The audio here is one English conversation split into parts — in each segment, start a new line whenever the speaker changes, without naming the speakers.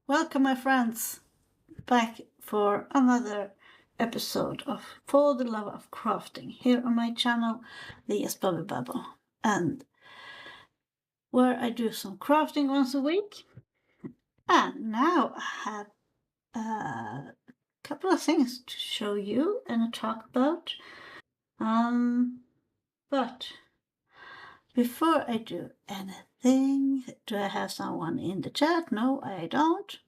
Welcome, my friends, back for another episode of For the Love of Crafting here on my channel, the Bubble Bubble, and where I do some crafting once a week. And now I have a couple of things to show you and talk about. But before I do anything, do I have someone in the chat? No, I don't.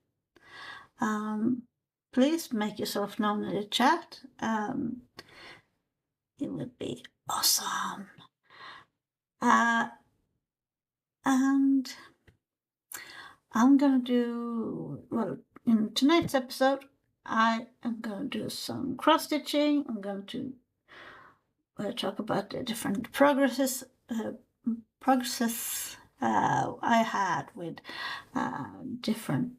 Please make yourself known in the chat. It would be awesome. And I'm gonna do, well, in tonight's episode, I am gonna do some cross stitching. I'm going to talk about the different progresses I had with different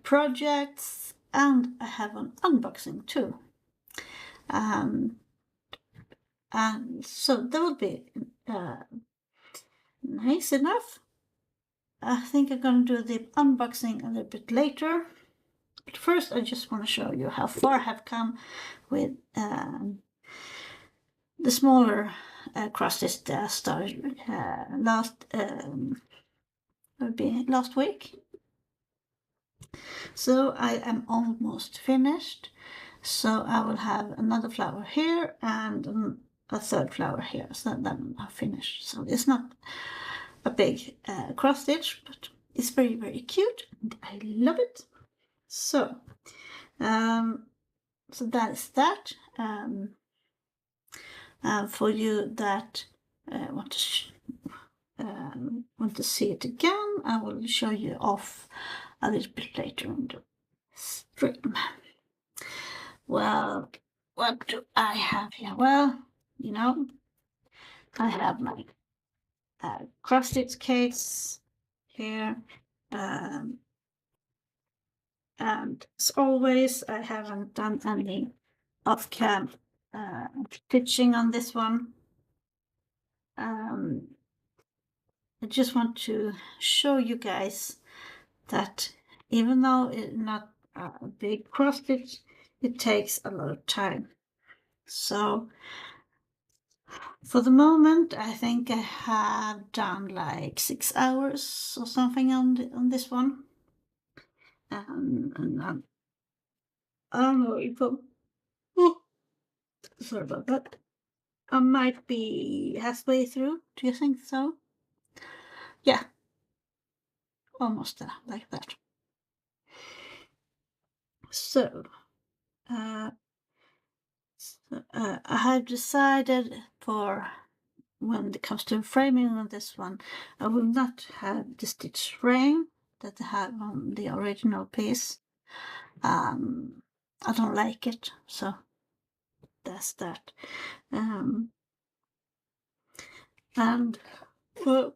projects, and I have an unboxing too. And so that will be nice enough. I think I'm going to do the unboxing a little bit later. But first, I just want to show you how far I have come with the smaller cross stitch that I started last week. So I am almost finished. So I will have another flower here and a third flower here. So then I'm finished. So it's not a big cross stitch, but it's very, very cute and I love it. So so that is that. For you that want to see it again, I will show you off a little bit later in the stream. Well, what do I have here? Well, you know, I have my cross stitch case here, and as always, I haven't done any off-cam stitching on this one. I just want to show you guys that even though it's not a big cross stitch, it takes a lot of time. So for the moment, I think I have done like 6 hours or something on this one. And I don't know if sorry about that. I might be halfway through. Do you think so? Yeah, almost there, like that. So, I have decided for when it comes to framing on this one, I will not have the stitch frame that I have on the original piece. I don't like it, so that's that. And well,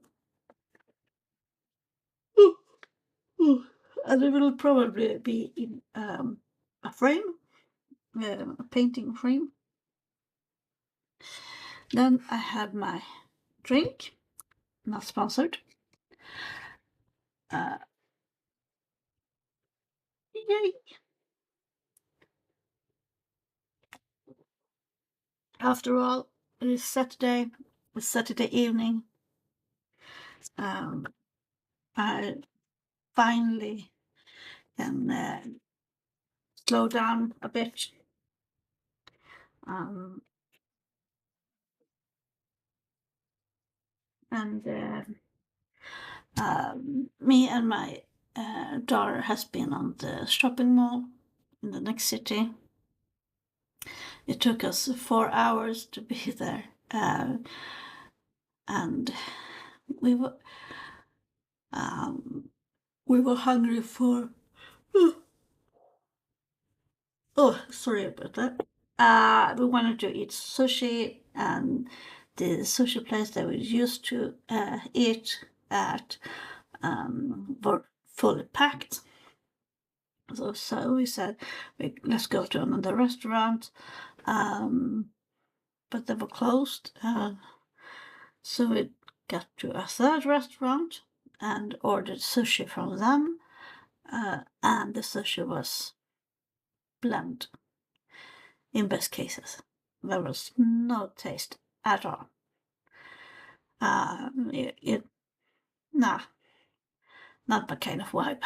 and it will probably be in a frame, a painting frame. Then I have my drink, not sponsored. Yay! After all, it is Saturday. It's Saturday evening. I finally can slow down a bit. Me and my daughter has been on the shopping mall in the next city. It took us 4 hours to be there, and we were hungry for. Oh, sorry about that. We wanted to eat sushi, and the sushi place that we used to eat at were fully packed. So we said, let's go to another restaurant, but they were closed. So we got to a third restaurant and ordered sushi from them. and the sushi was bland in best cases. There was no taste at all. Nah, not my kind of vibe.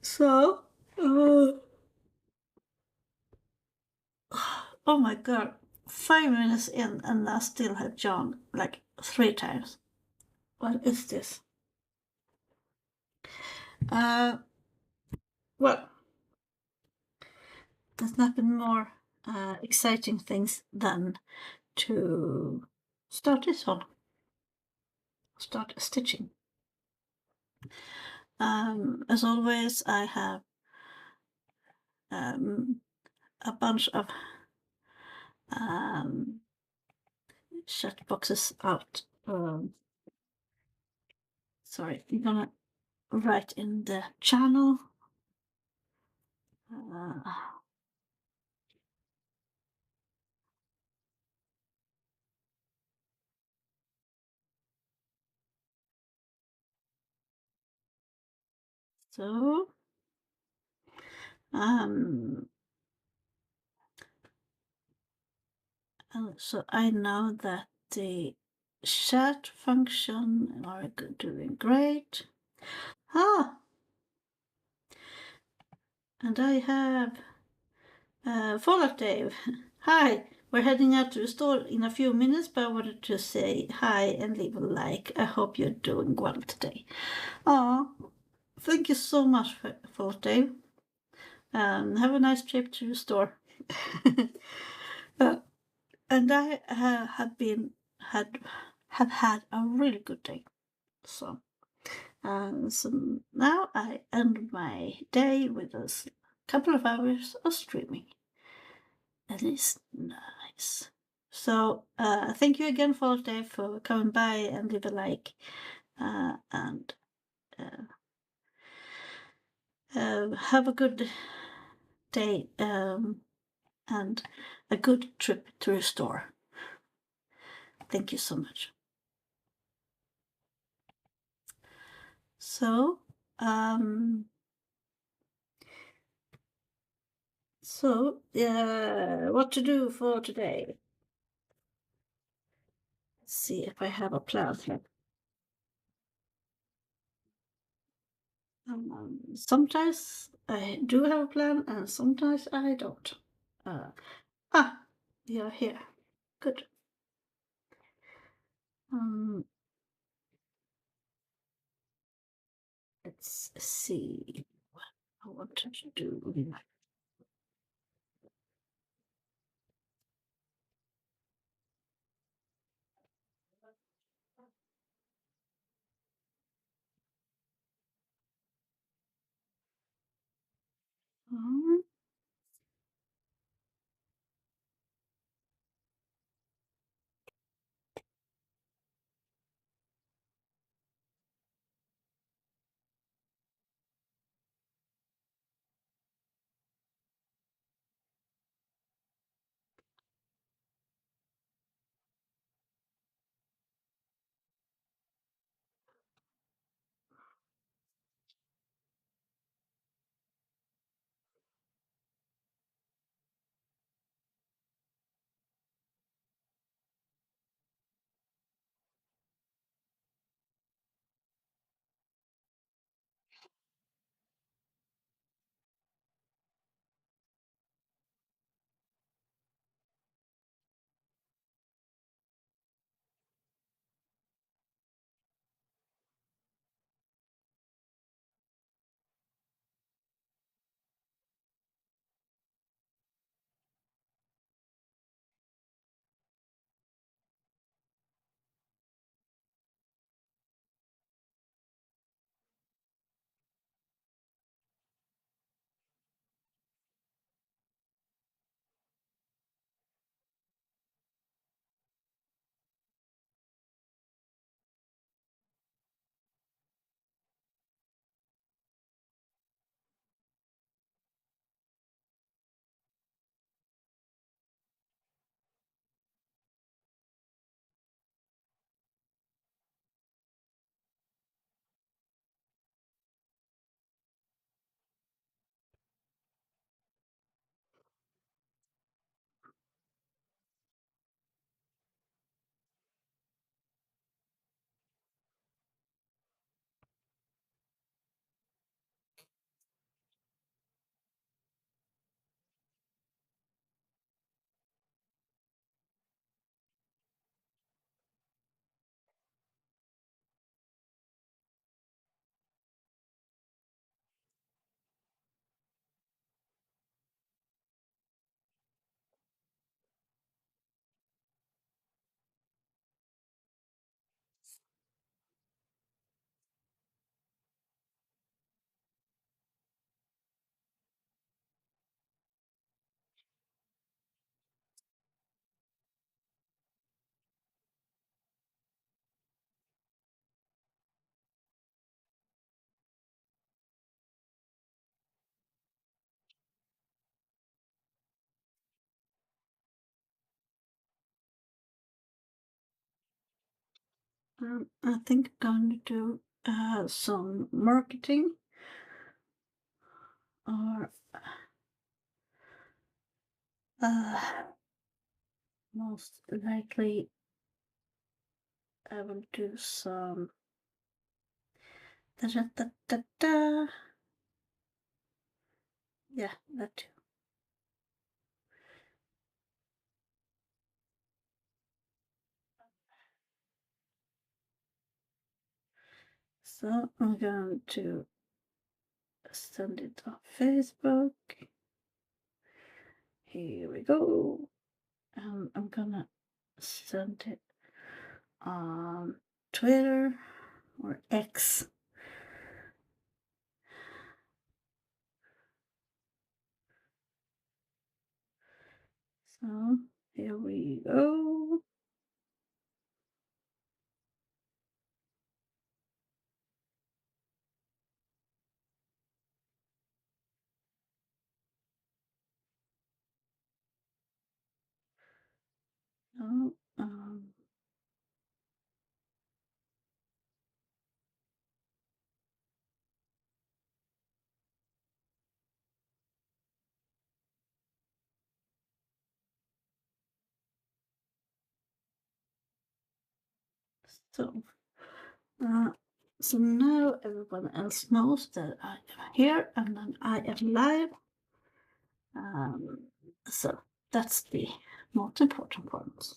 So, oh my god, 5 minutes in and I still have John like 3 times. What is this? Uh, well, there's nothing more exciting things than to start this one. Start stitching. As always, I have a bunch of shut boxes out. Sorry, I'm gonna write in the channel. So, so I know that the chat function are doing great. And I have Fallout Dave. Hi, we're heading out to the store in a few minutes, but I wanted to say hi and leave a like. I hope you're doing well today. Oh, thank you so much, Fallout Dave. Have a nice trip to the store. And I have had a really good day. So now I end my day with a couple of hours of streaming. And it's nice. So thank you again, Fallout Dave, for coming by and leave a like. And have a good day and a good trip to the store. Thank you so much. So, what to do for today? Let's see if I have a plan here. Sometimes I do have a plan and sometimes I don't. You're here. Good. Let's see what I wanted to do. Um, I think I'm going to do some marketing, or uh, most likely I will do some da da da da da. Yeah, that too. So I'm going to send it on Facebook. Here we go. And I'm gonna send it on Twitter or X. So here we go. So, so, uh, so now everyone else knows that I am here and then I am live. So that's the most important part.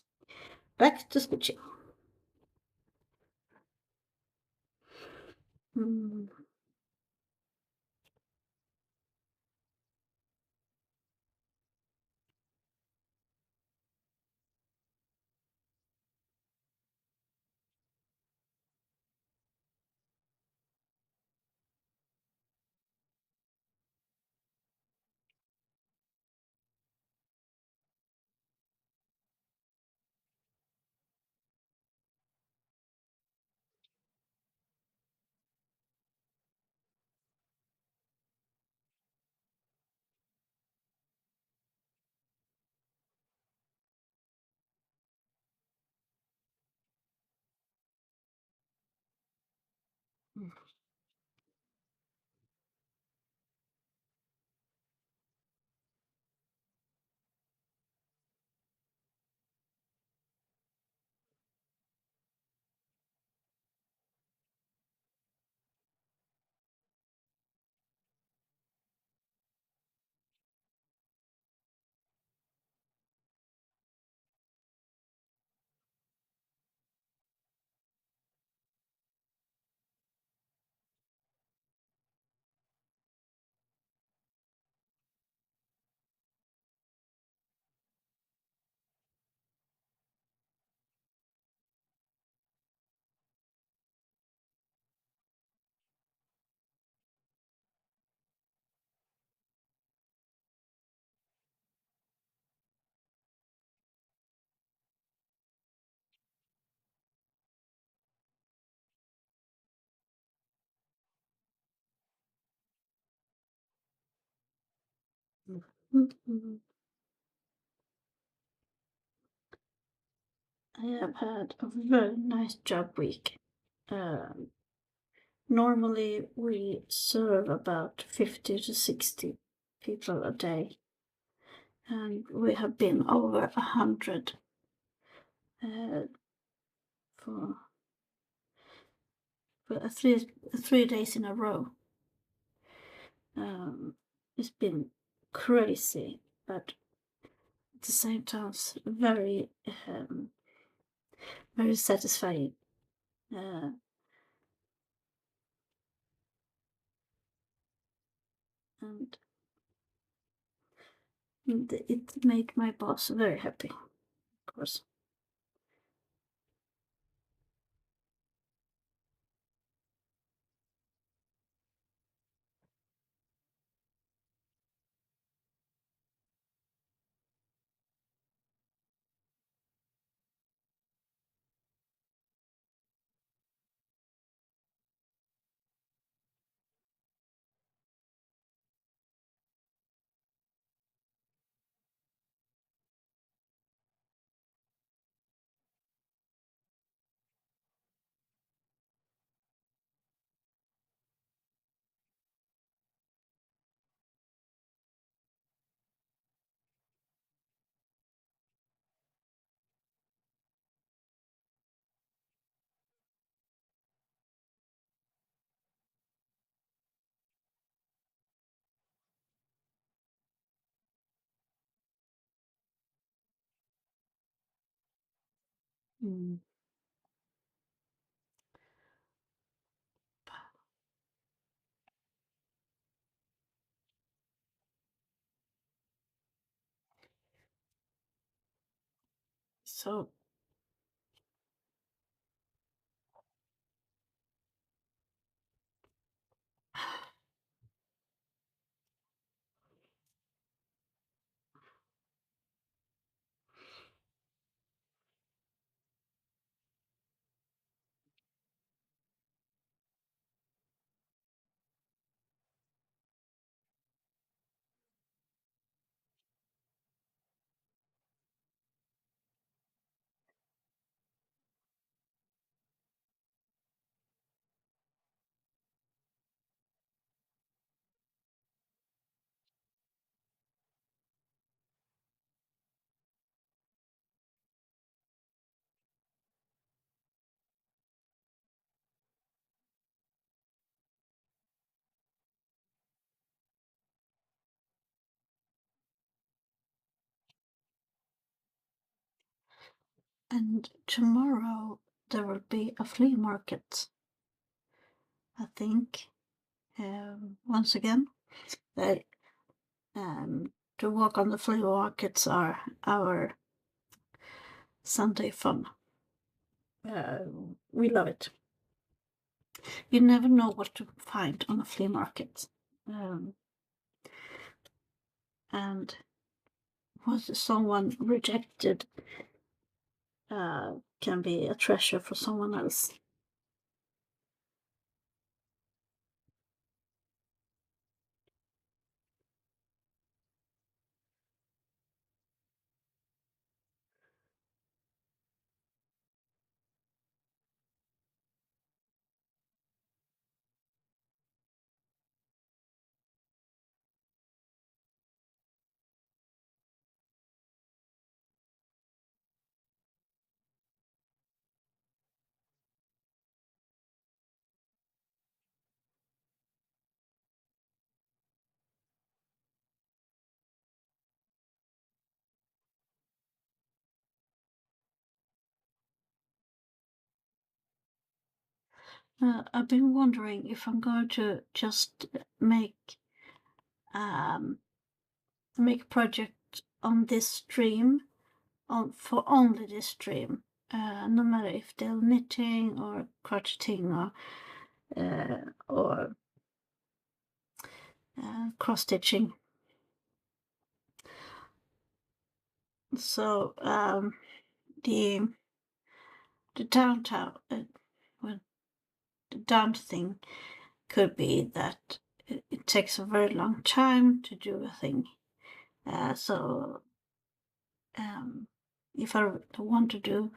Back to stitching. Mm. I have had a very nice job week. Um, Normally we serve about 50 to 60 people a day, and we have been over 100 uh, for, for three days in a row. It's been crazy, but at the same time very satisfying. Uh, and it made my boss very happy, of course. Mm. So, and tomorrow there will be a flea market, I think. Once again, they, to walk on the flea markets are our Sunday fun. Uh, we love it. You never know what to find on a flea market. And what someone rejected can be a treasure for someone else. I've been wondering if I'm going to just um, make a project on this stream, on for only this stream, no matter if they're knitting or crocheting or cross stitching. So the downtown, well, the down thing could be that it takes a very long time to do a thing. So if I want to do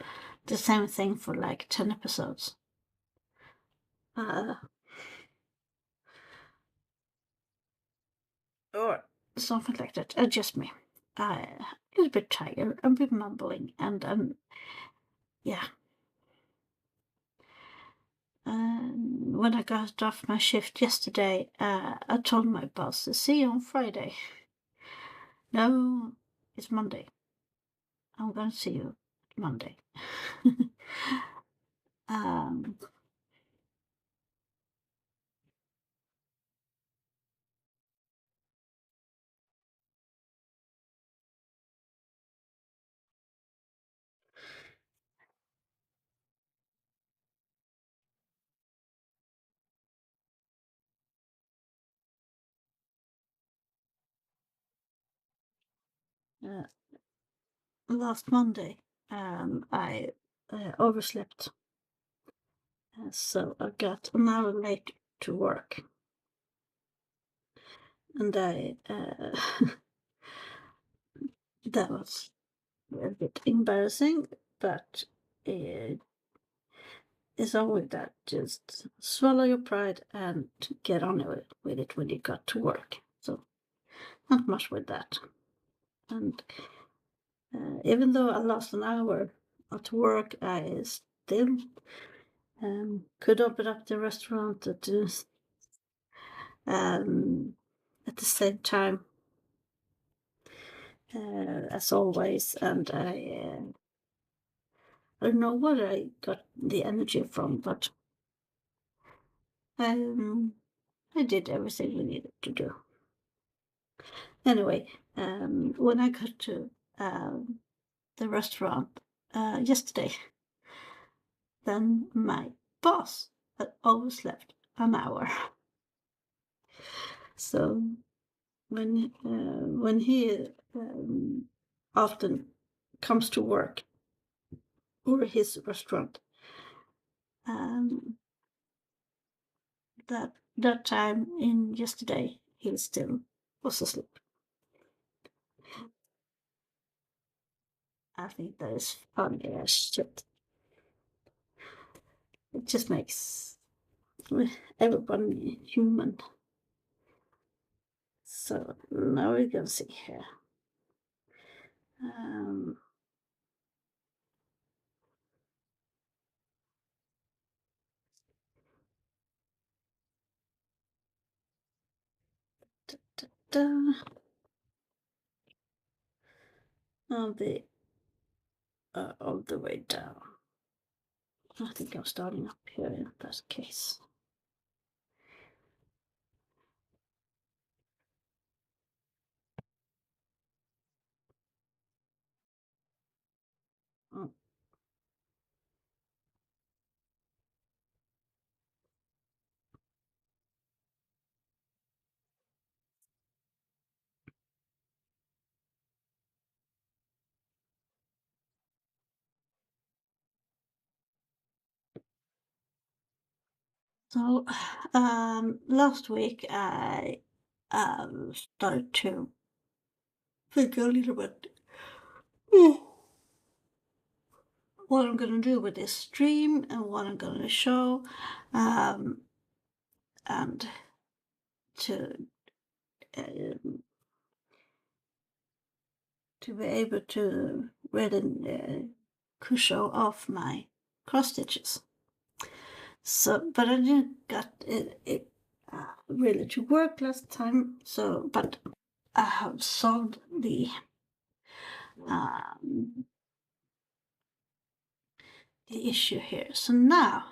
the same thing for like 10 episodes, uh, or something like that, just me. I'm a little bit tired, I'm a bit mumbling, and yeah. When I got off my shift yesterday, I told my boss, see you on Friday. No, it's Monday. I'm gonna see you Monday. um, uh, Last Monday, I overslept, so I got an hour late to work, and I that was a bit embarrassing, but it's always that. Just swallow your pride and get on with it when you got to work. So not much with that, and even though I lost an hour at work, I still could open up the restaurant at the same time as always, and I don't know where I got the energy from, but I did everything we needed to do. Anyway, when I got to the restaurant yesterday, then my boss had overslept an hour. So when he often comes to work or his restaurant, that time in yesterday he still was asleep. I think that is funny as shit. It just makes everyone human. So now we can see here. Da, da, da. All the way down. I think I'm starting up here in that case. Oh. So last week I started to think a little bit what I'm going to do with this stream and what I'm going to show, and um, to be able to really show off my cross stitches. So, but I didn't got it really to work last time. So, but I have solved the issue here. So now,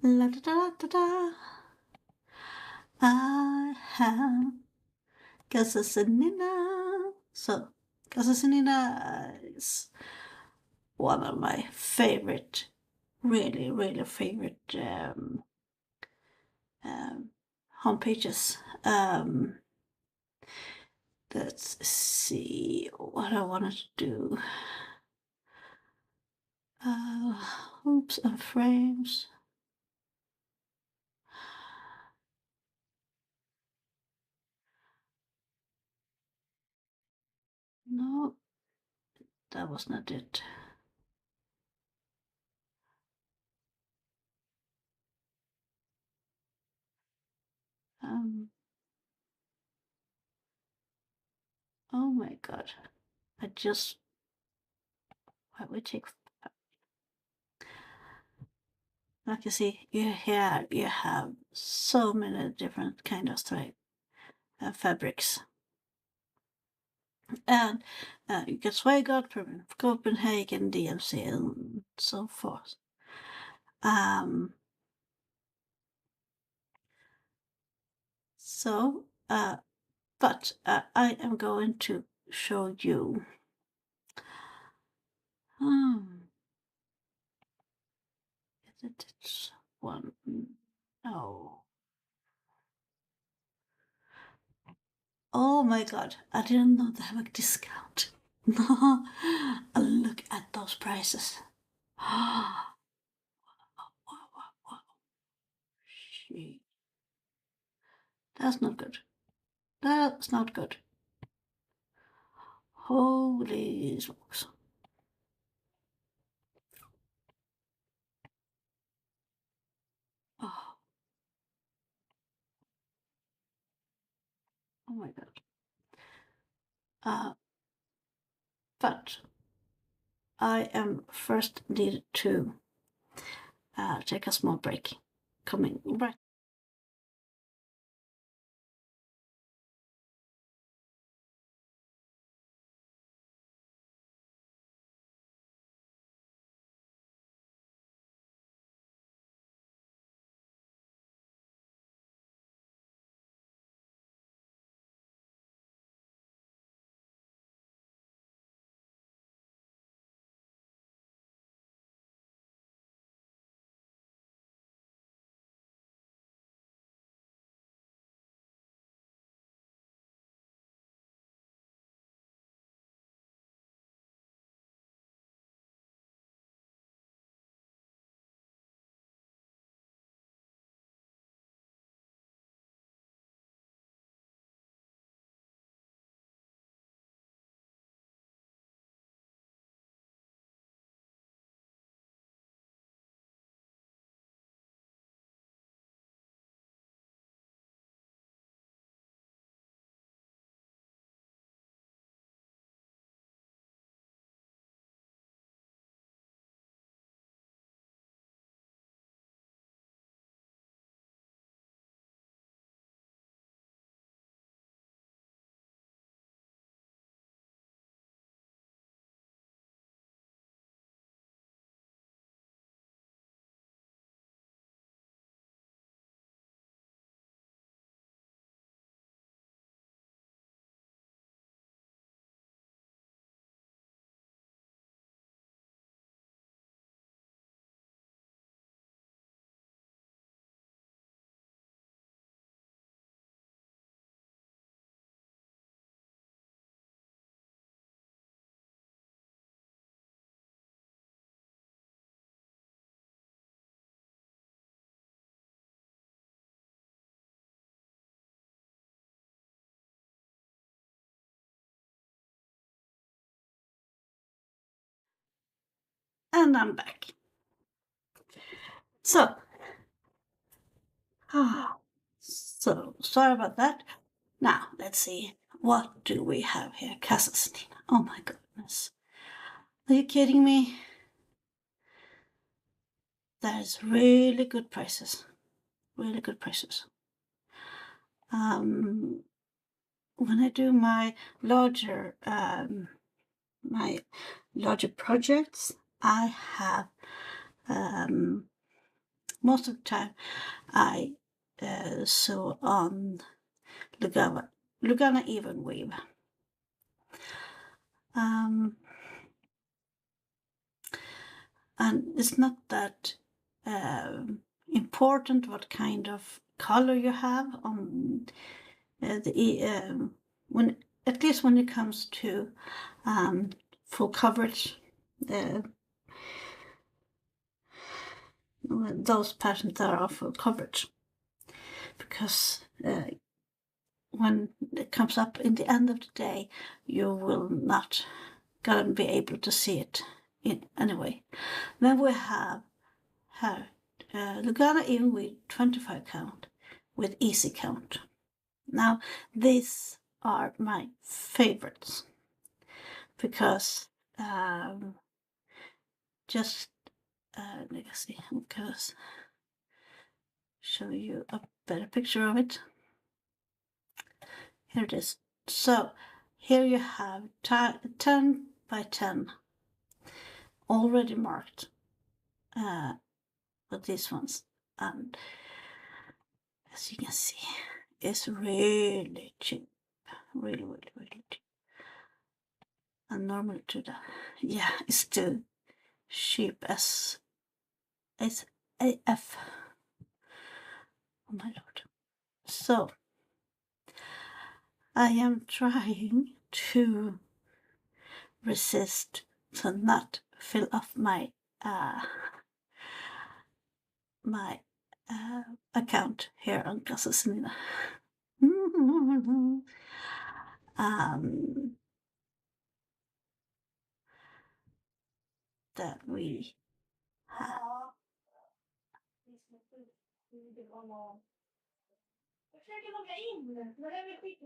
la da da da da, I have Gazasanina. So, Gazasanina is one of my favorite, really favorite home pages. Let's see what I wanted to do. Hoops and frames. No, that was not it. Oh my god. I just, why would take, like you see, you have so many different kind of fabrics. And you get Swaggart from Copenhagen, DMC, and so forth. So, but I am going to show you. It's one. No. Oh my god, I didn't know they have a discount. No, look at those prices. That's not good. That's not good. Holy smokes. Oh, oh my god. But I am first needed to take a small break. Coming right. And I'm back. So, so sorry about that. Now, let's see. What do we have here? Kazakhstan. Oh my goodness. Are you kidding me? There's really good prices. Really good prices. When I do my larger projects, I have most of the time I sew on Lugana even weave. And it's not that important what kind of color you have on when, at least when it comes to full coverage. Those patterns that are full coverage, because when it comes up in the end of the day, you will not gonna be able to see it in anyway. Then we have Lugana even with 25 count with easy count. Now these are my favorites because just let's see, I'm gonna show you a better picture of it. Here it is. So here you have 10 by 10 already marked with these ones, and as you can see, it's really cheap, really cheap. And normally to the, yeah, it's still cheap as AF. Oh my lord. So I am trying to resist to not fill up my account here on Casa that we have. Försöker logga in, men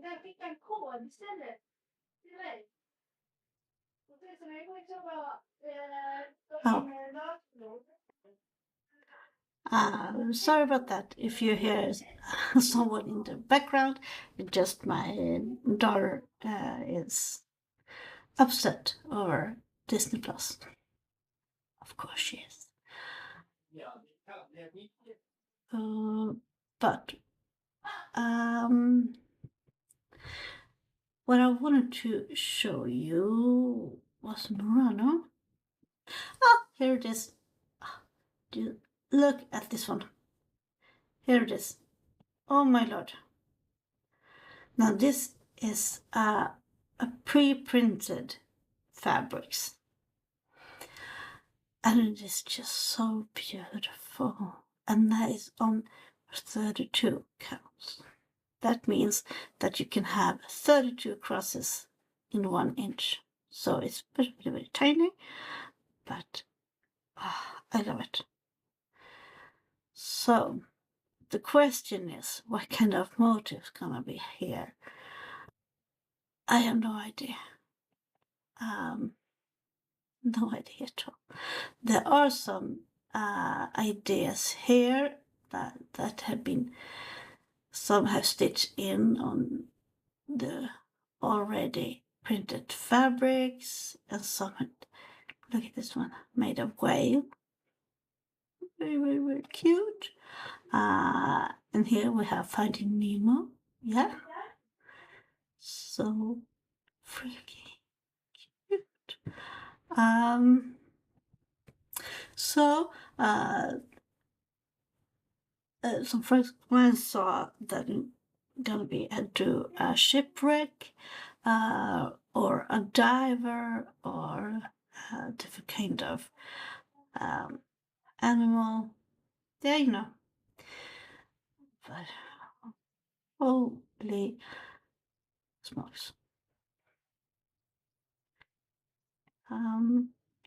den skickar en kod istället till mig. Och sen så när jag går in så bara sorry about that. If you hear someone in the background, just my daughter is upset over Disney Plus. Of course she is. But what I wanted to show you was Murano. Ah, here it is. Look at this one. Here it is. Oh my lord. Now this is a pre-printed fabrics. And it is just so beautiful. And that is on 32 counts. That means that you can have 32 crosses in 1 inch. So it's very, very tiny, but I love it. So the question is, what kind of motif's gonna be here? I have no idea. No idea at all. There are some ideas here that have been, some have stitched in on the already printed fabrics, and some, look at this one, made of whale. Very, very, very cute. And here we have Finding Nemo. Yeah. So freaky cute. So some friends saw that gonna be do a shipwreck, or a diver, or a different kind of animal. Yeah, you know. But holy smokes.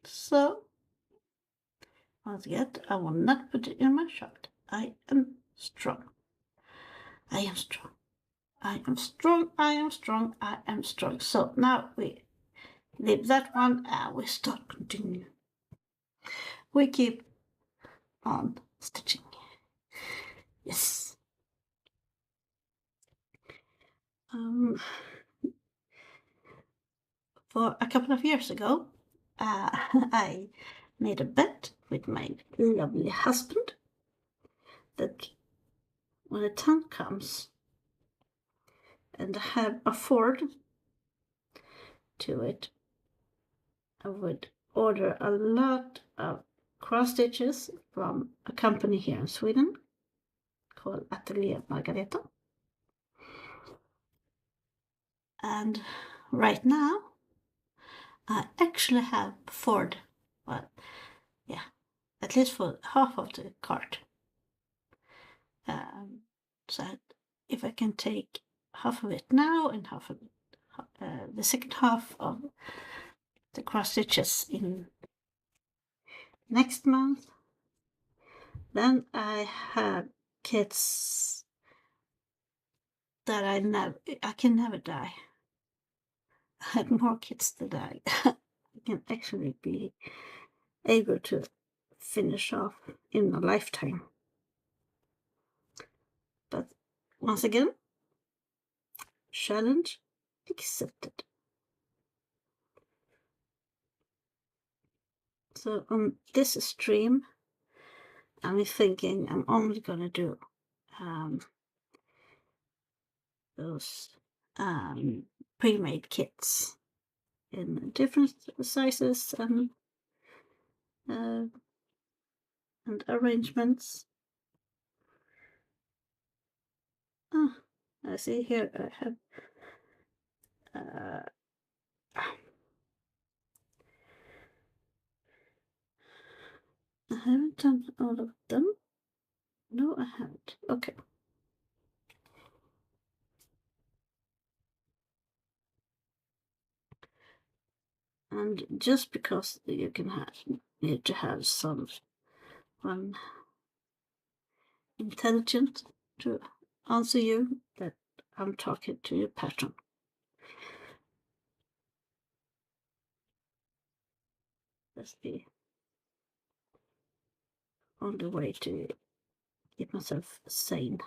So once again, I will not put it in my shot. I am strong. I am strong. I am strong. I am strong. I am strong. So now we leave that one and we start continue. We keep on stitching. Yes. For a couple of years ago, I made a bet with my lovely husband that when the time comes and I have afford to it, I would order a lot of cross stitches from a company here in Sweden called Atelier Margareta. And right now, I actually have afford, well, yeah, at least for half of the cart. So if I can take half of it now and half of the second half of the cross stitches in next month, then I have kits that I can never die. I have more kits that I can actually be able to finish off in a lifetime. But once again, challenge accepted. So on this stream, I'm thinking I'm only gonna do those pre-made kits in different sizes and arrangements. I see here I have I haven't done all of them. No, I haven't. Okay. And just because you can need to have someone intelligent to answer you, that I'm talking to your pattern. That's the only way to keep myself sane.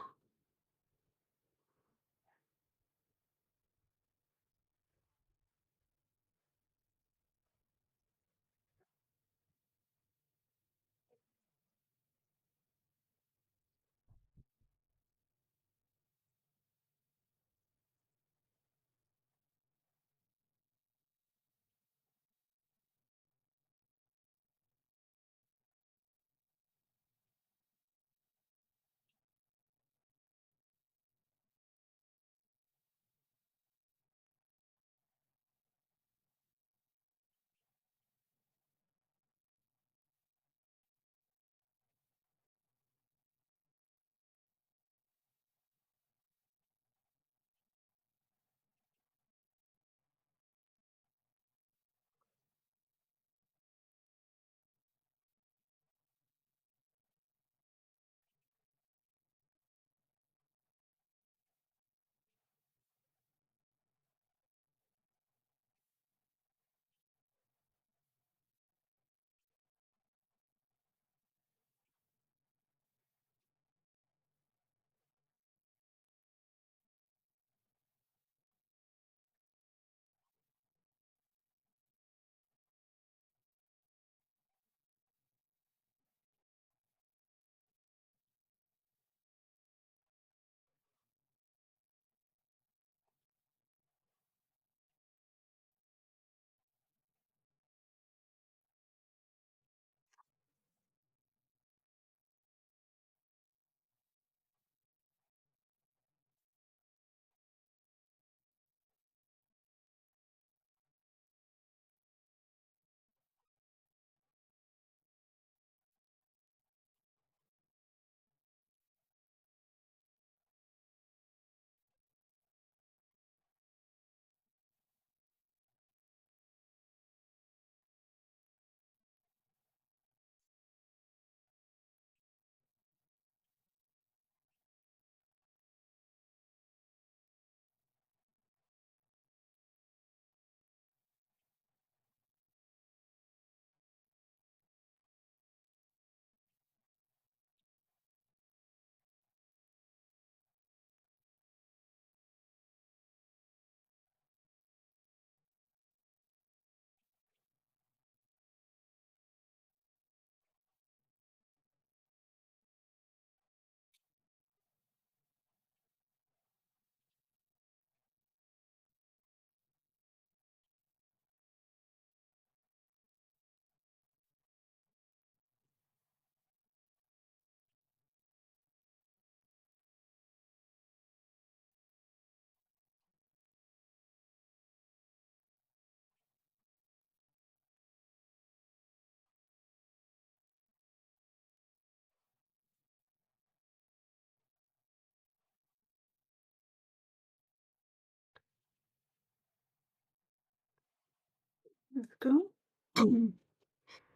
There we go.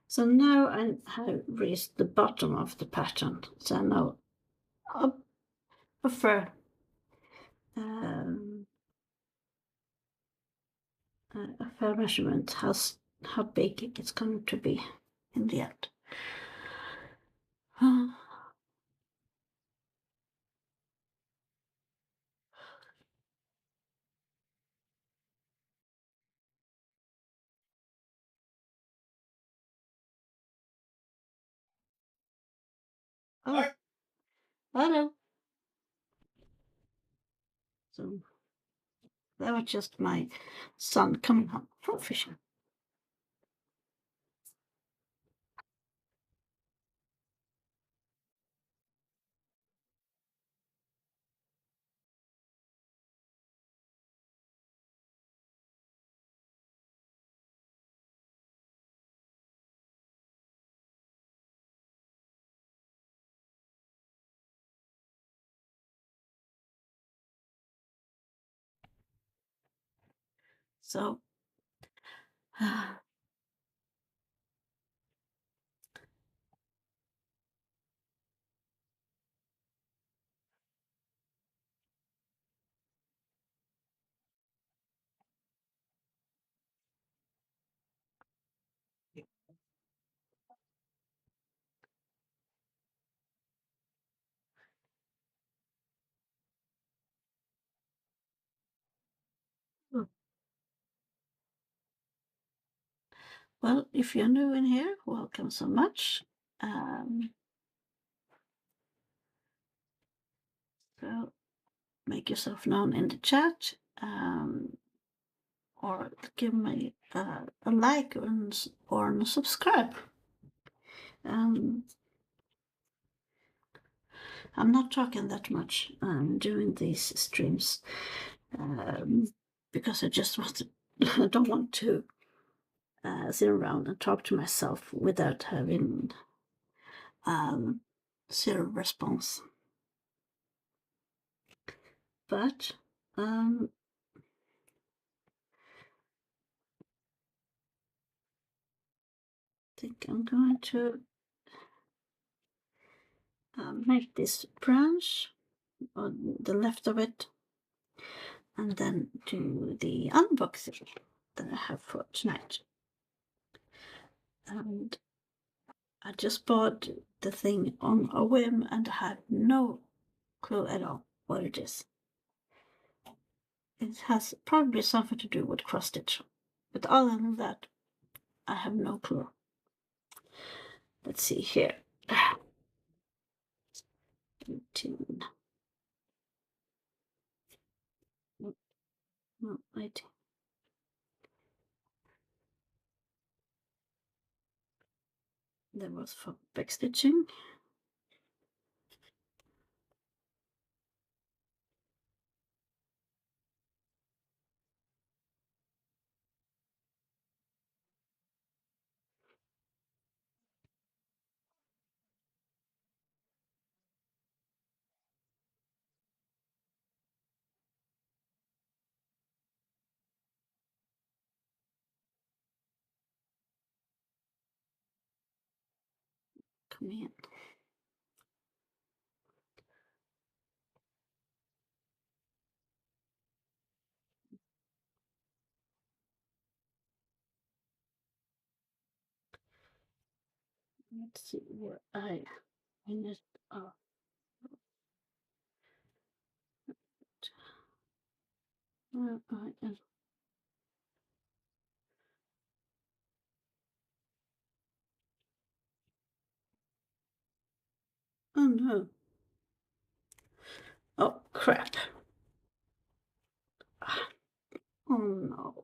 So now I have reached the bottom of the pattern. So now a fair um, a fair measurement how big it's going to be in the end. Oh, hello. So that was just my son coming home from fishing. So well, if you're new in here, welcome so much. So make yourself known in the chat, or give me a like or subscribe. I'm not talking that much during these streams because I just want to, I don't want to sit around and talk to myself without having zero response. But I think I'm going to make this branch on the left of it and then do the unboxing that I have for tonight. And I just bought the thing on a whim and I had no clue at all what it is. It has probably something to do with cross stitch, but other than that, I have no clue. Let's see here. 18. No, 18. That was for back stitching. Come in. Let's see where I finished. Oh, where I am. Oh no. Oh crap. Oh no.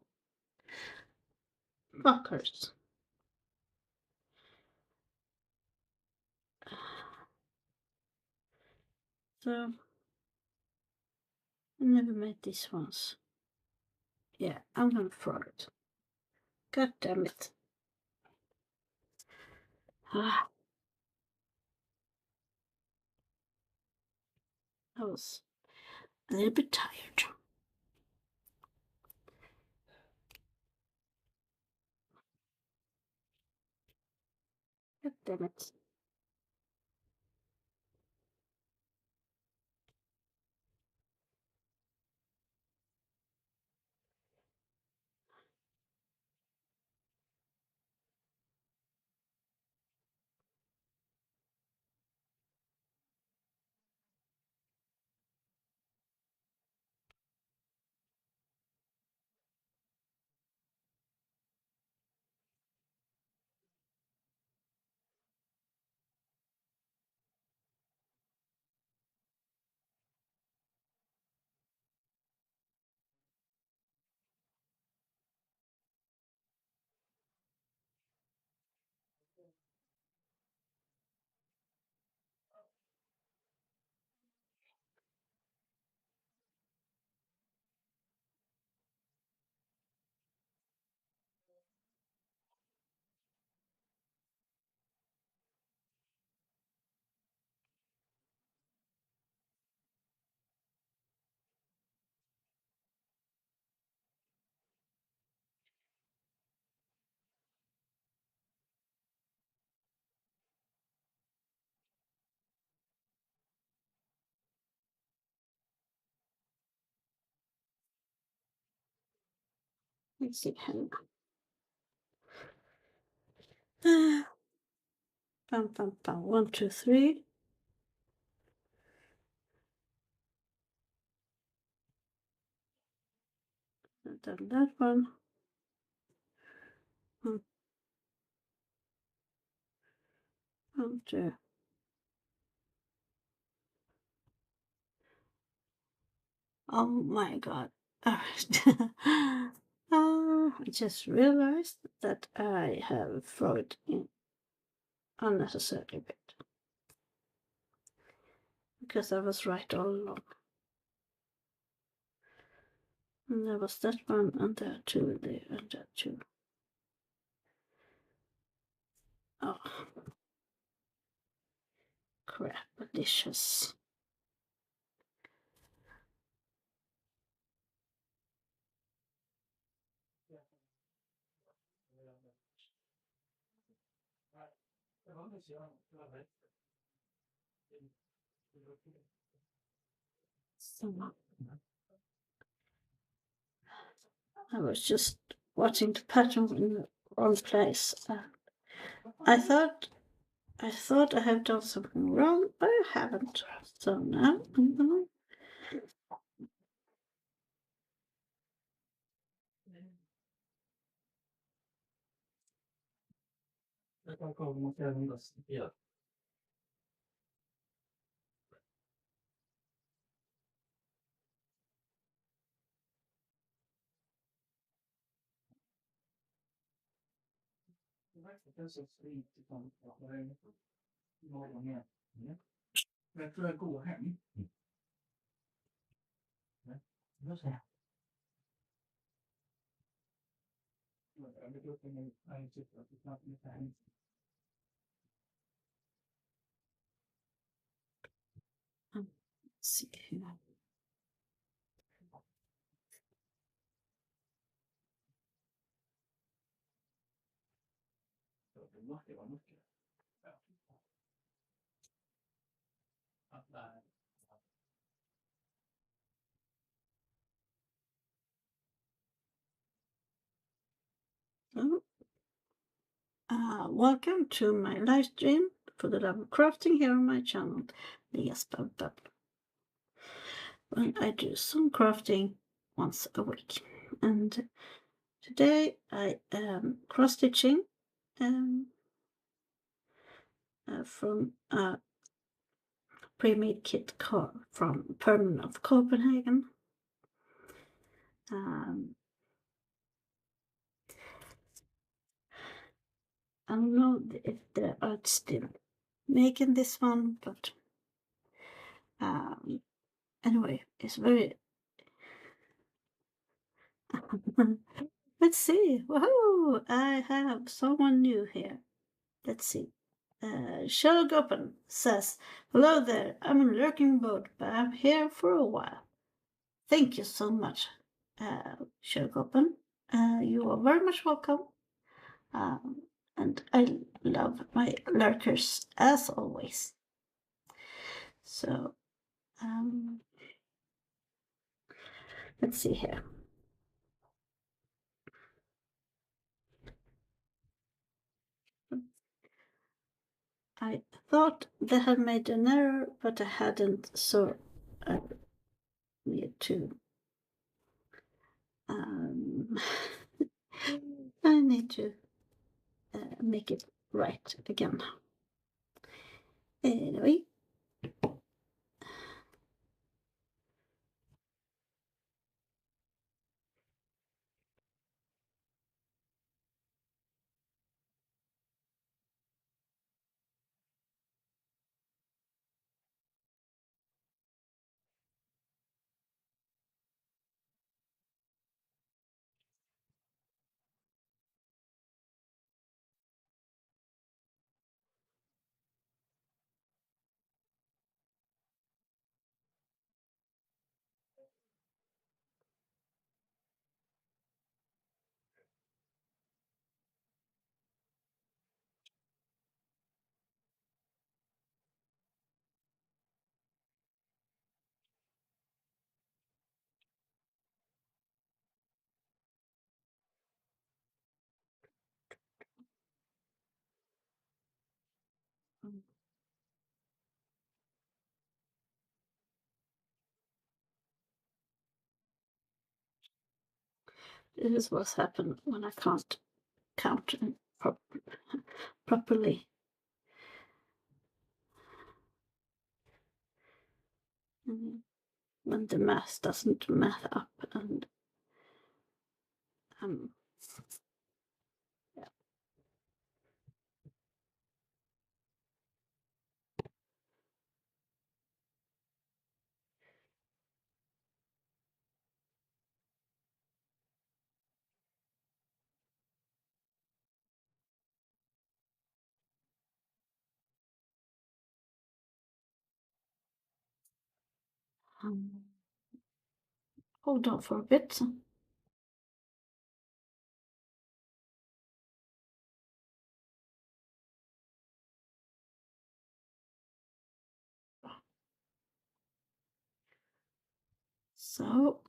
Fuckers. So I never made these ones. Yeah, I'm gonna throw it. God damn it. Ah, I was a little bit tired. damn it. Let's see. Pam, pam, pam. 1, 2, 3. I've done that one. One, one, two. Oh my god. I just realized that I have thrown in unnecessarily bit. Because I was right all along. And there was that one, and there two, there, and there two. Oh. Crap, delicious. So, I was just watching the pattern in the wrong place. I thought I have done something wrong, but I haven't. So now I'm gonna. Let's see here. Welcome to my live stream for the love of crafting here on my channel, Leah's Bub Bub. When I do some crafting once a week, and today I am cross stitching from a pre-made kit from Permanent of Copenhagen. I don't know if they are still making this one, but anyway, it's very. Let's see. Woohoo! I have someone new here. Let's see. Sherlock Open says, "Hello there. I'm in lurking mode, but I'm here for a while." Thank you so much, Sherlock Open. You are very much welcome. and I love my lurkers as always. So let's see here. I thought they had made an error, but I hadn't, so I need to I need to make it right again. Anyway. This is what's happened when I can't count properly. When the math doesn't math up, and yeah. Hold on for a bit. So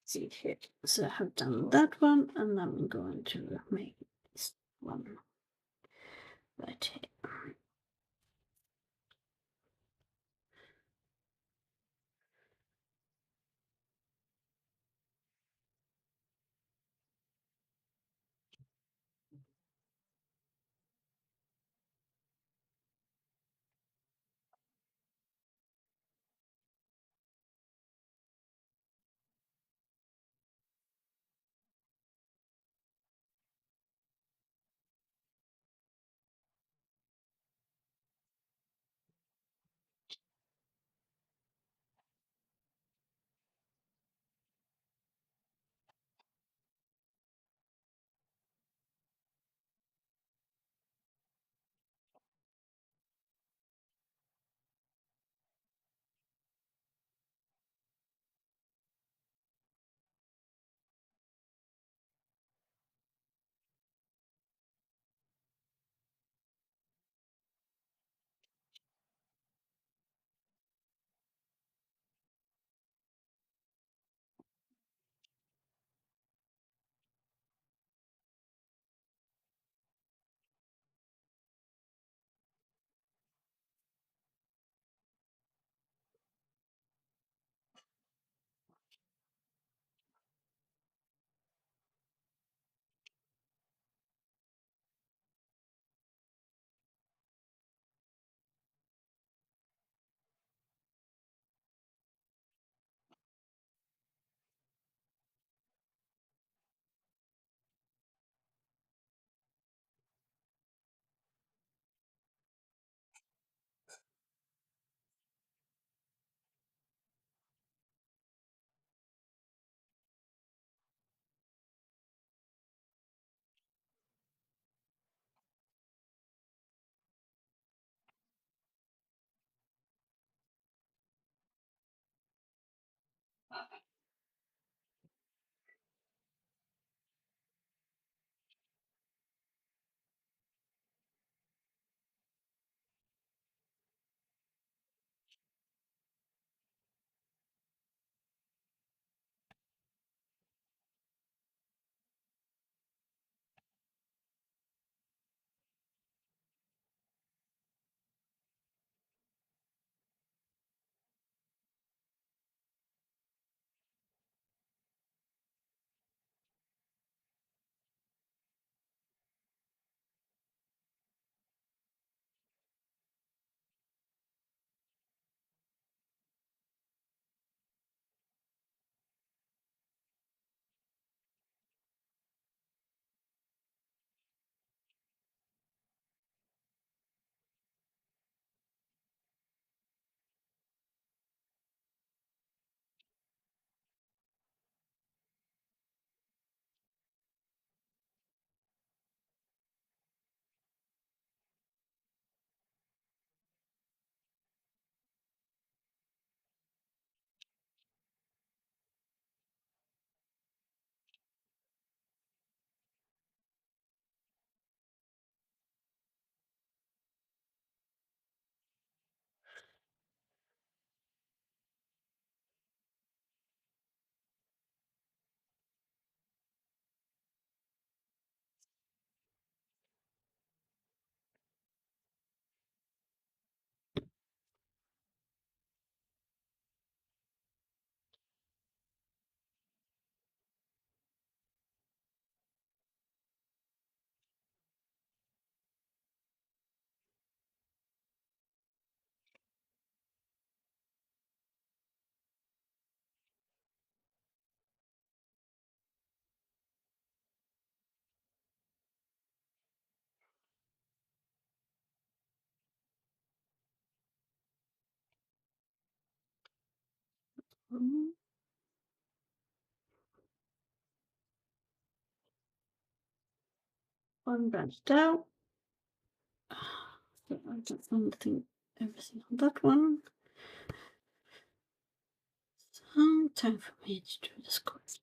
see here. So I have done that one, and I'm going to make this one right here. Mm, one branch down. So I don't think everything on that one. So time for me to do this course.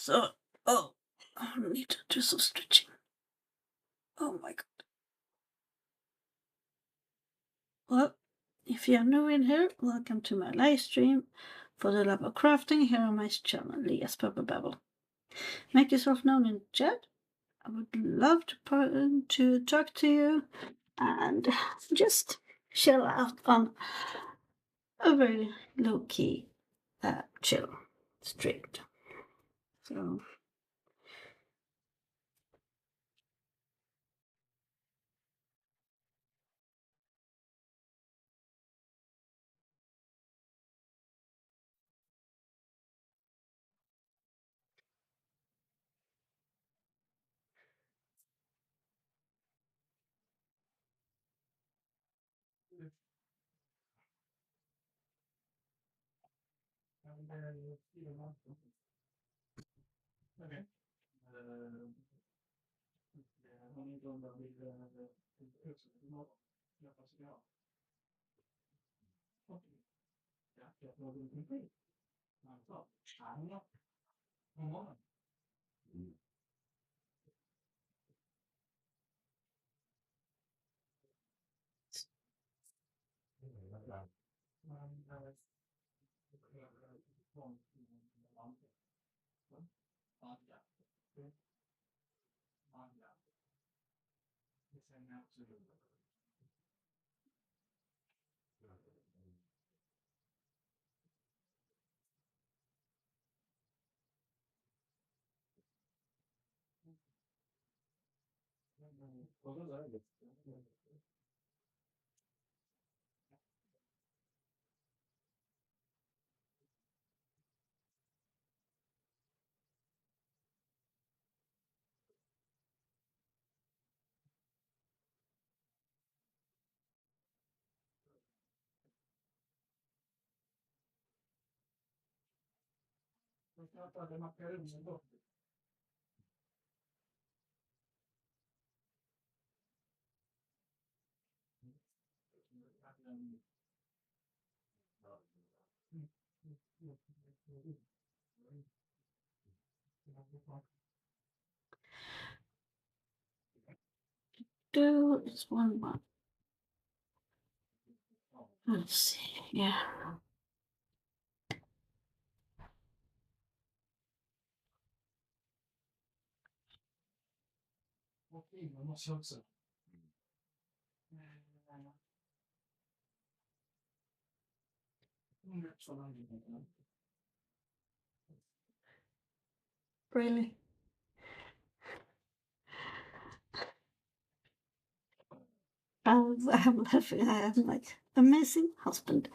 So, oh, I need to do some stretching. Oh my god. Well, if you are new in here, welcome to my live stream for the love of crafting here on my channel, Leah's Purple Babble. Make yourself known in chat. I would love to talk to you and just chill out on a very low-key, chill stream. So, do it's one more. Let's see. Yeah. Really? I'm laughing. I have my amazing husband.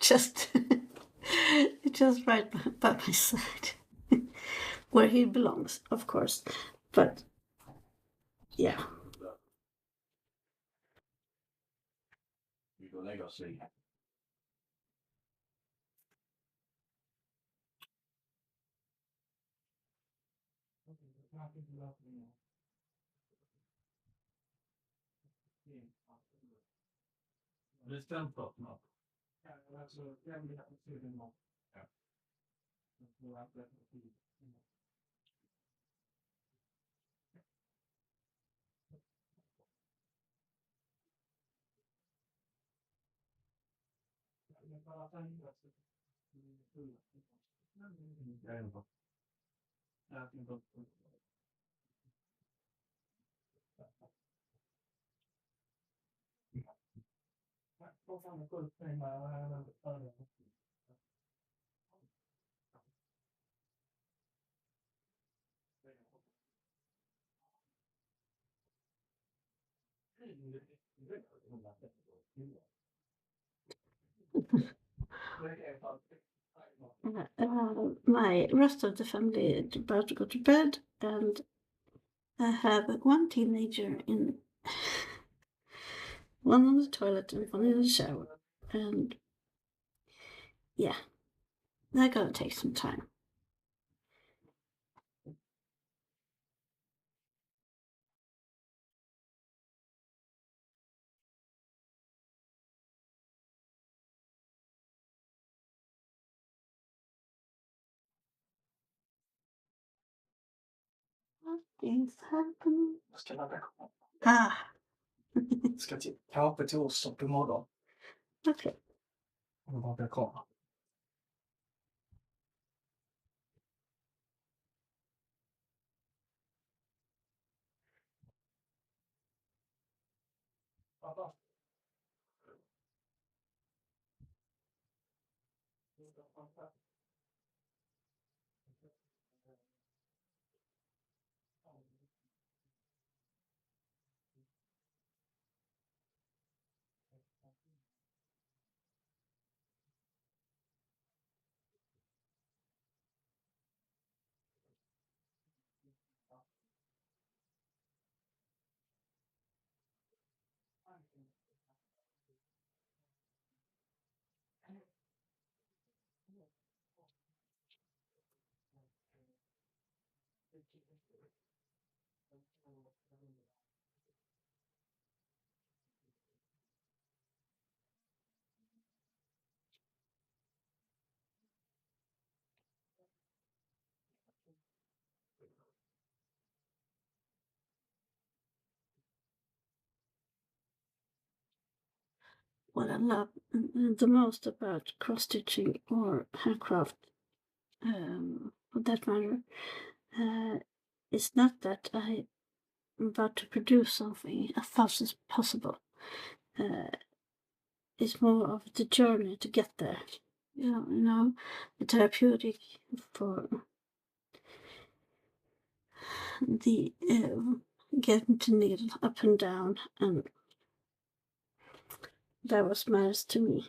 just, just right by my side, where he belongs, of course. But yeah. My rest of the family is about to go to bed, and I have one teenager in one on the toilet and one in the shower. And yeah, they're gonna take some time. What is happening? Ah,
Ska ta opp til oss opp i morgen.
okay.
Og hva det kommer.
What I love the most about cross stitching or handcraft, for that matter, is not that I'm about to produce something as fast as possible. It's more of the journey to get there. You know, the therapeutic for the getting to needle up and down, and that was matters to me.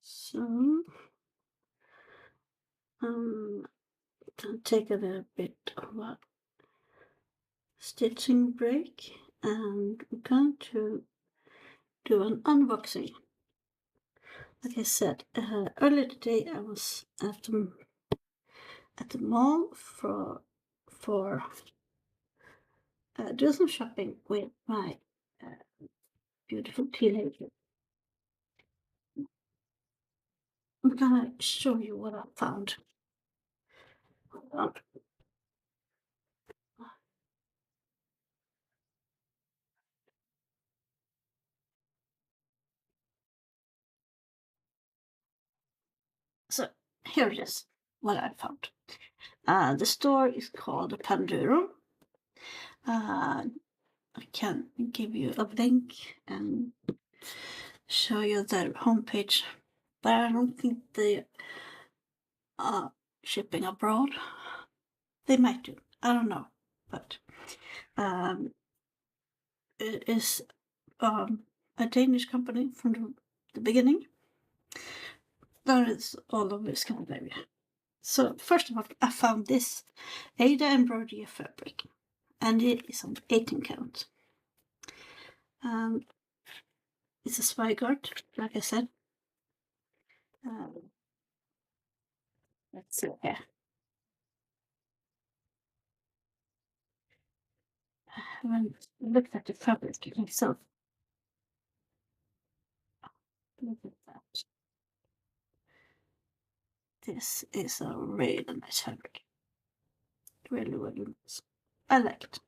So, I'll take a little bit of a stitching break, and we're going to do an unboxing. Like I said, earlier today I was at the mall for do some shopping with my beautiful teenager. I'm gonna show you what I found. Hold on. So here it is, what I found. The store is called Panduro. I can give you a link and show you their homepage, but I don't think they are shipping abroad. They might do. I don't know, but it is a Danish company from the beginning. That is all over Scandinavia. So first of all, I found this Ada embroidery fabric, and it is on 18 count. It's a Zweigart, like I said. Let's see here. I haven't looked at the fabric myself. Look at that. This is a really nice fabric. Really, really nice. I like it.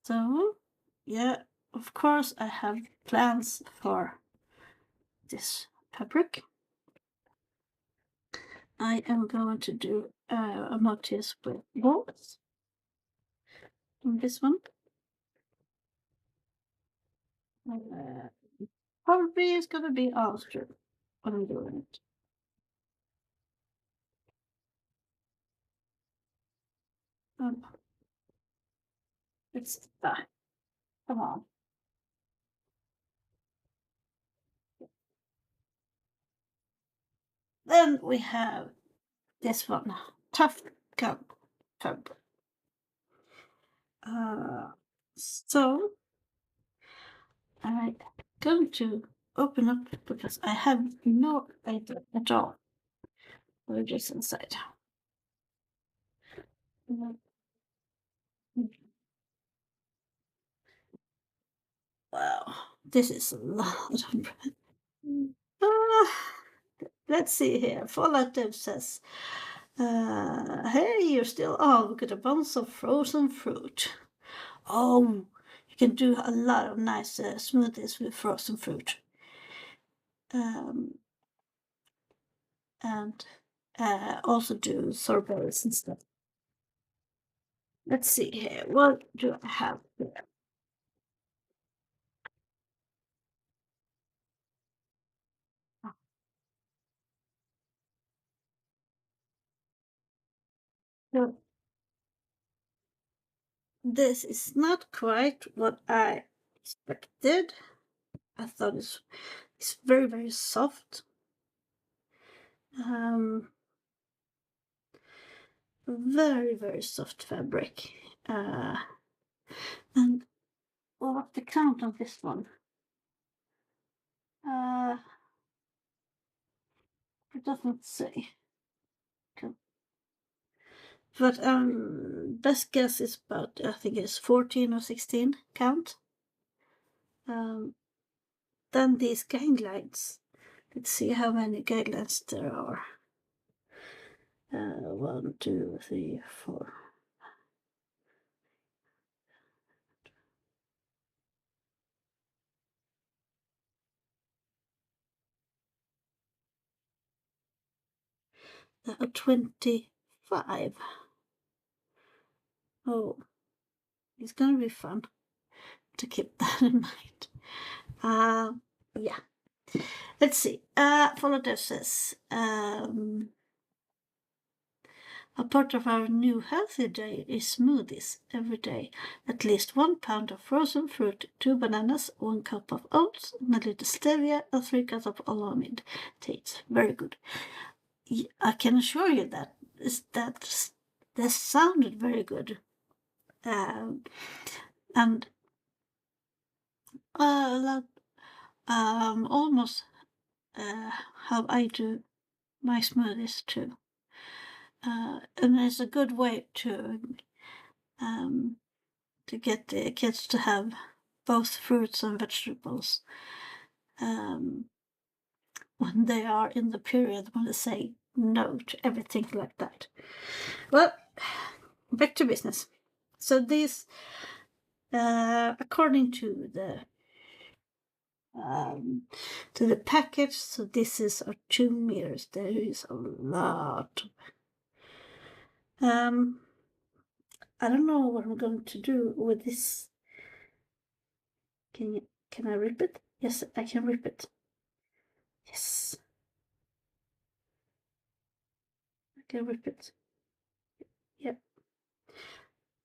So, yeah, of course, I have plans for this fabric. I am going to do a motif with bolts on this one. Probably it's going to be Austrian when I'm doing it. It's that. Come on. Then we have this one, tough gum fabric. So I'm going to open up because I have no idea at all what is inside. Wow, this is a lot of bread. Let's see here. Fallout Dev says, hey, you're still on. Look at a bunch of frozen fruit. Oh, you can do a lot of nice smoothies with frozen fruit. And also do sorbets and stuff. Let's see here. What do I have here? So this is not quite what I expected. I thought it's very, very soft. Very, very soft fabric. And what's the count on this one? It doesn't say. But best guess is about, I think it's 14 or 16 count. Then these guidelines. Let's see how many guidelines there are. 1, 2, 3, 4. There are 25. Oh, it's gonna be fun to keep that in mind. Yeah. Let's see. Follow this says, a part of our new healthy day is smoothies every day. At least 1 pound of frozen fruit, 2 bananas, 1 cup of oats, and a little stevia, and 3 cups of almond dates. Very good. I can assure you that sounded very good. And almost how I do my smoothies too. And it's a good way to get the kids to have both fruits and vegetables when they are in the period when they say no to everything like that. Well, back to business. So these, according to the package, so this is 2 meters. There is a lot. I don't know what I'm going to do with this. Can I rip it? Yes, I can rip it. Yes. I can rip it. Yep,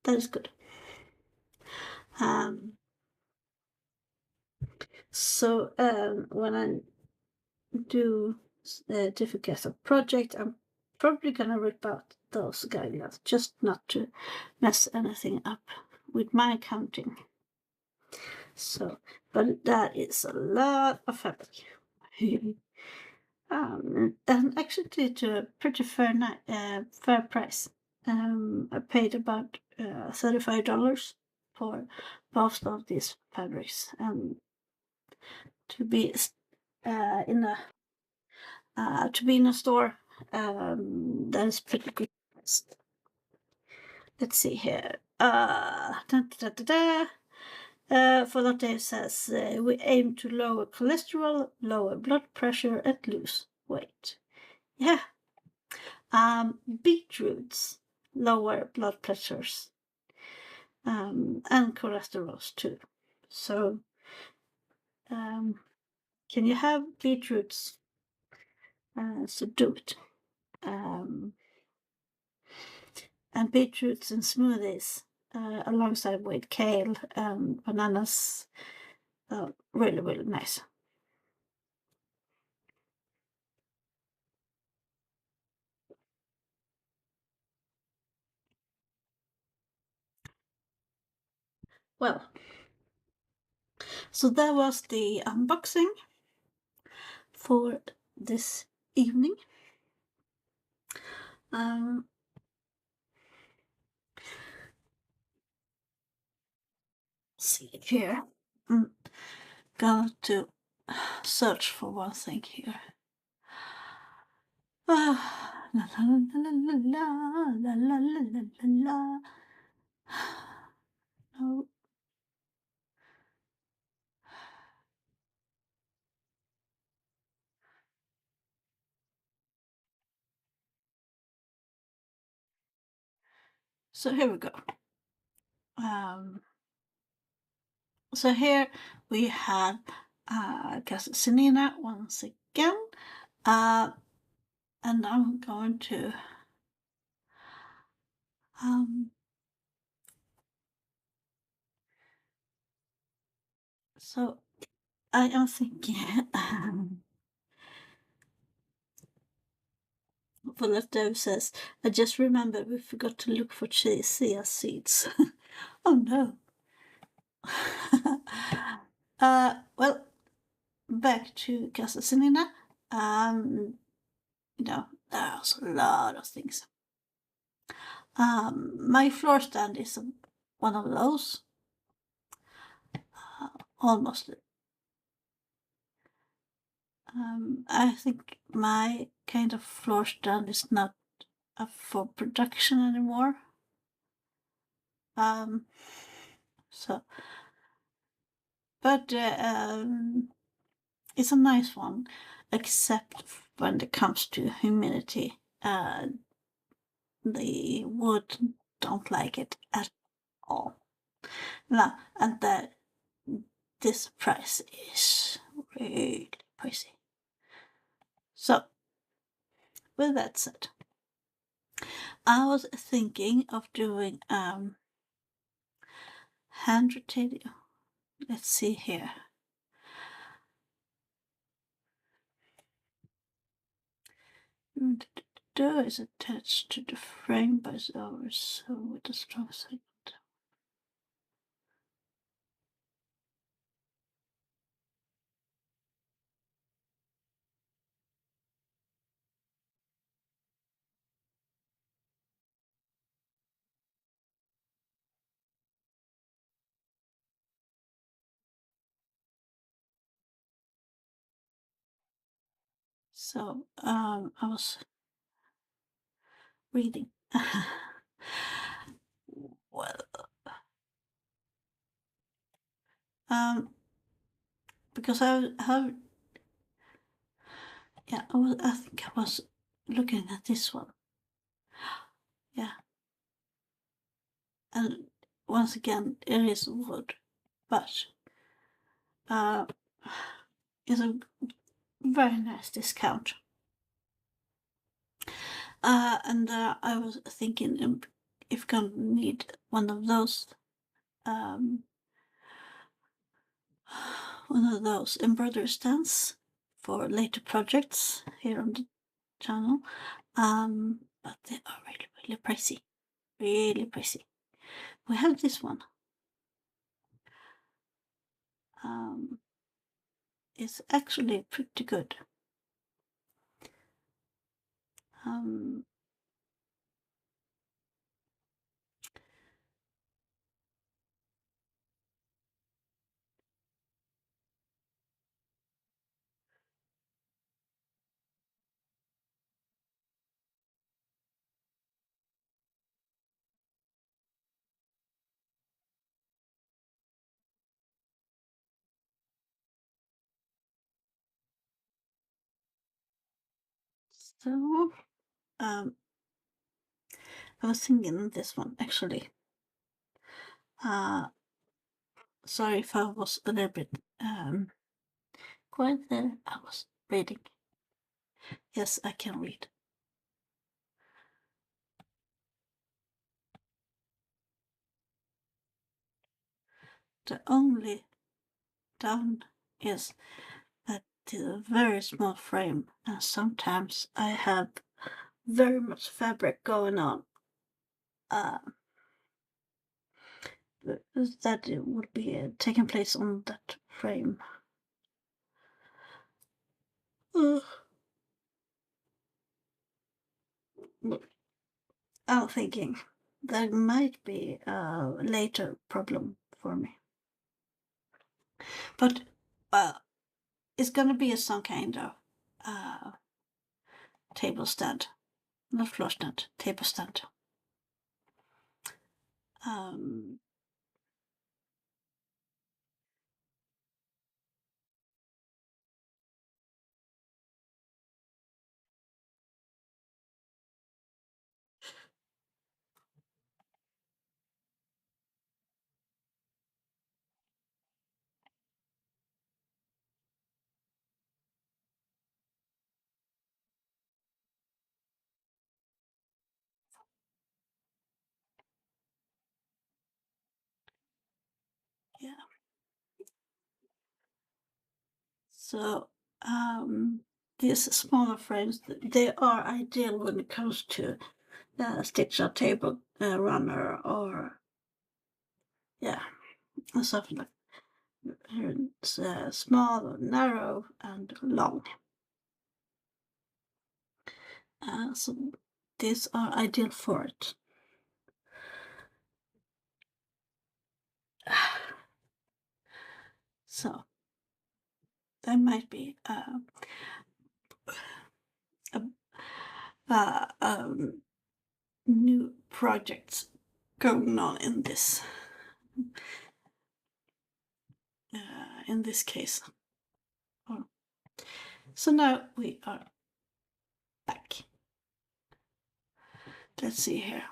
that is good. So when I do difficult project, I'm probably gonna rip out those guidelines just not to mess anything up with my counting. So, but that is a lot of fabric. And actually to a pretty fair price. I paid about $35 for both of these fabrics, and to be in a store that is pretty good. Let's see here. For Lotte says we aim to lower cholesterol, lower blood pressure, and lose weight. Yeah. Beetroots lower blood pressures and cholesterols too. So can you have beetroots? So do it. And beetroots in smoothies alongside with kale and bananas. Really, really nice. Well, so that was the unboxing for this evening. See it here. I'm going to search for one thing here. Ah, la la la la la la la la la la. No. So here we go. So here we have Casanina once again, and I'm going to so I am thinking Volato says, I just remembered we forgot to look for chia seeds. Oh no. Well, back to Casasinina. There's a lot of things. My floor stand is one of those. Almost. I think my kind of floor stand is not for production anymore. So, but it's a nice one, except when it comes to humidity. The wood don't like it at all. No, and this price is really pricey. So, with that said, I was thinking of doing hand rotating. Let's see here. The door is attached to the frame by ours, so with a strong segment. So I was reading. Well, because I have, yeah, I think I was looking at this one. Yeah, and once again, it is wood, but it's a very nice discount. And I was thinking if you're gonna need one of those embroidery stands for later projects here on the channel. But they are really, really pricey. Really pricey. We have this one. It's actually pretty good. So, I was thinking this one actually. Sorry if I was a little bit quiet there. I was reading. Yes, I can read. The only down is that it's a very small frame, and sometimes I have very much fabric going on. That it would be taking place on that frame. I'm thinking that might be a later problem for me. But it's gonna be some kind of table stand, not floor stand, table stand. Yeah. So these smaller frames, they are ideal when it comes to stitch a table runner or something like it's small, narrow, and long. So these are ideal for it. So there might be new projects going on in this case. Oh. So now we are back. Let's see here.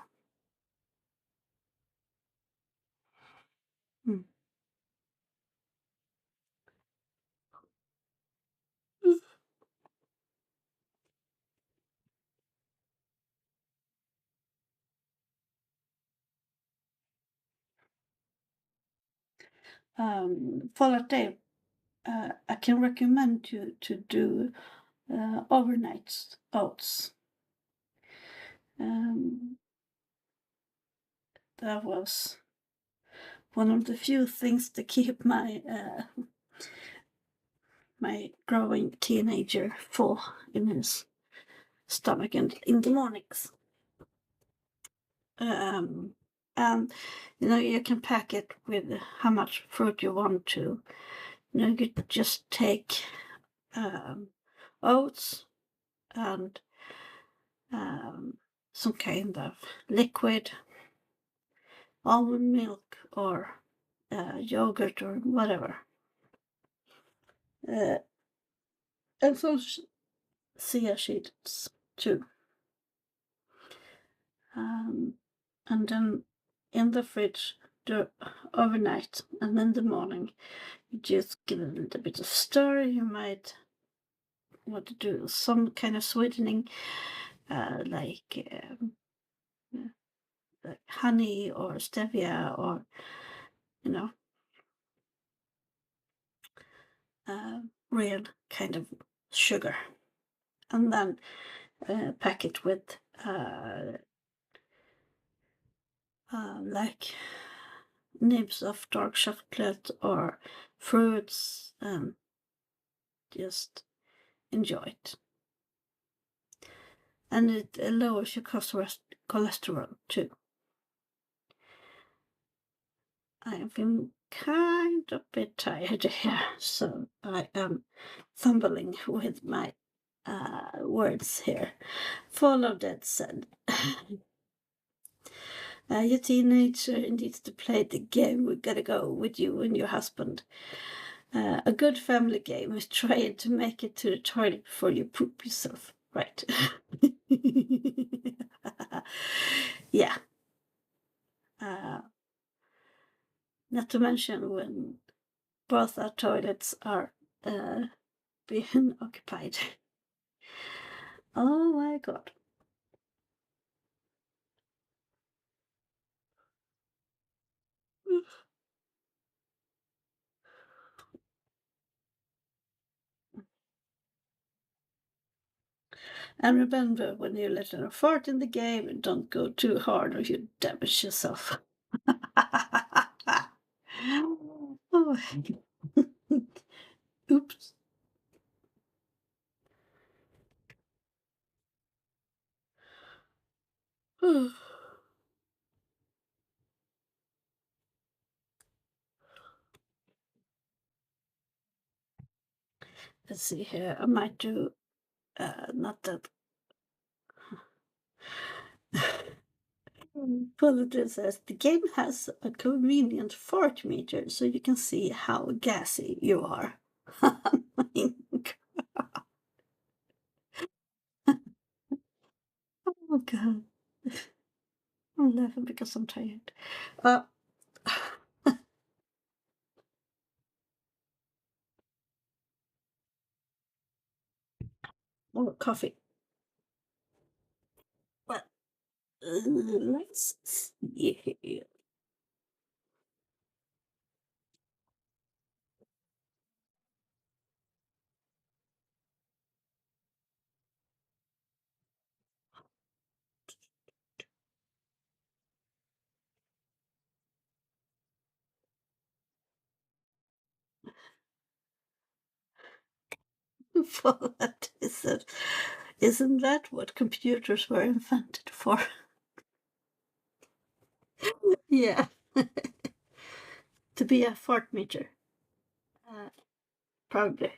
For that day, I can recommend you to do overnight oats. That was one of the few things to keep my my growing teenager full in his stomach and in the mornings. And you can pack it with how much fruit you want to. You could just take oats and some kind of liquid, almond milk or yogurt or whatever. And some chia seeds too. And then in the fridge overnight, and in the morning you just give it a little bit of stir. You might want to do some kind of sweetening, like like honey or stevia or, you know, real kind of sugar. And then pack it with like nibs of dark chocolate or fruits, and just enjoy it. And it lowers your cholesterol too. I am feeling kind of bit tired here, so I am fumbling with my words here. Follow that said. Your teenager needs to play the game. We gotta go with you and your husband. A good family game is trying to make it to the toilet before you poop yourself. Right. Yeah. Not to mention when both our toilets are being occupied. Oh my god. And remember, when you let a fart in the game, don't go too hard or you damage yourself. Oh. Oops. Let's see here. I might do not that. Bulletin says the game has a convenient fart meter so you can see how gassy you are. Oh god. I'm laughing because I'm tired. More coffee. Well, let's see here. What is it? Isn't that what computers were invented for? Yeah. To be a fart meter. Probably.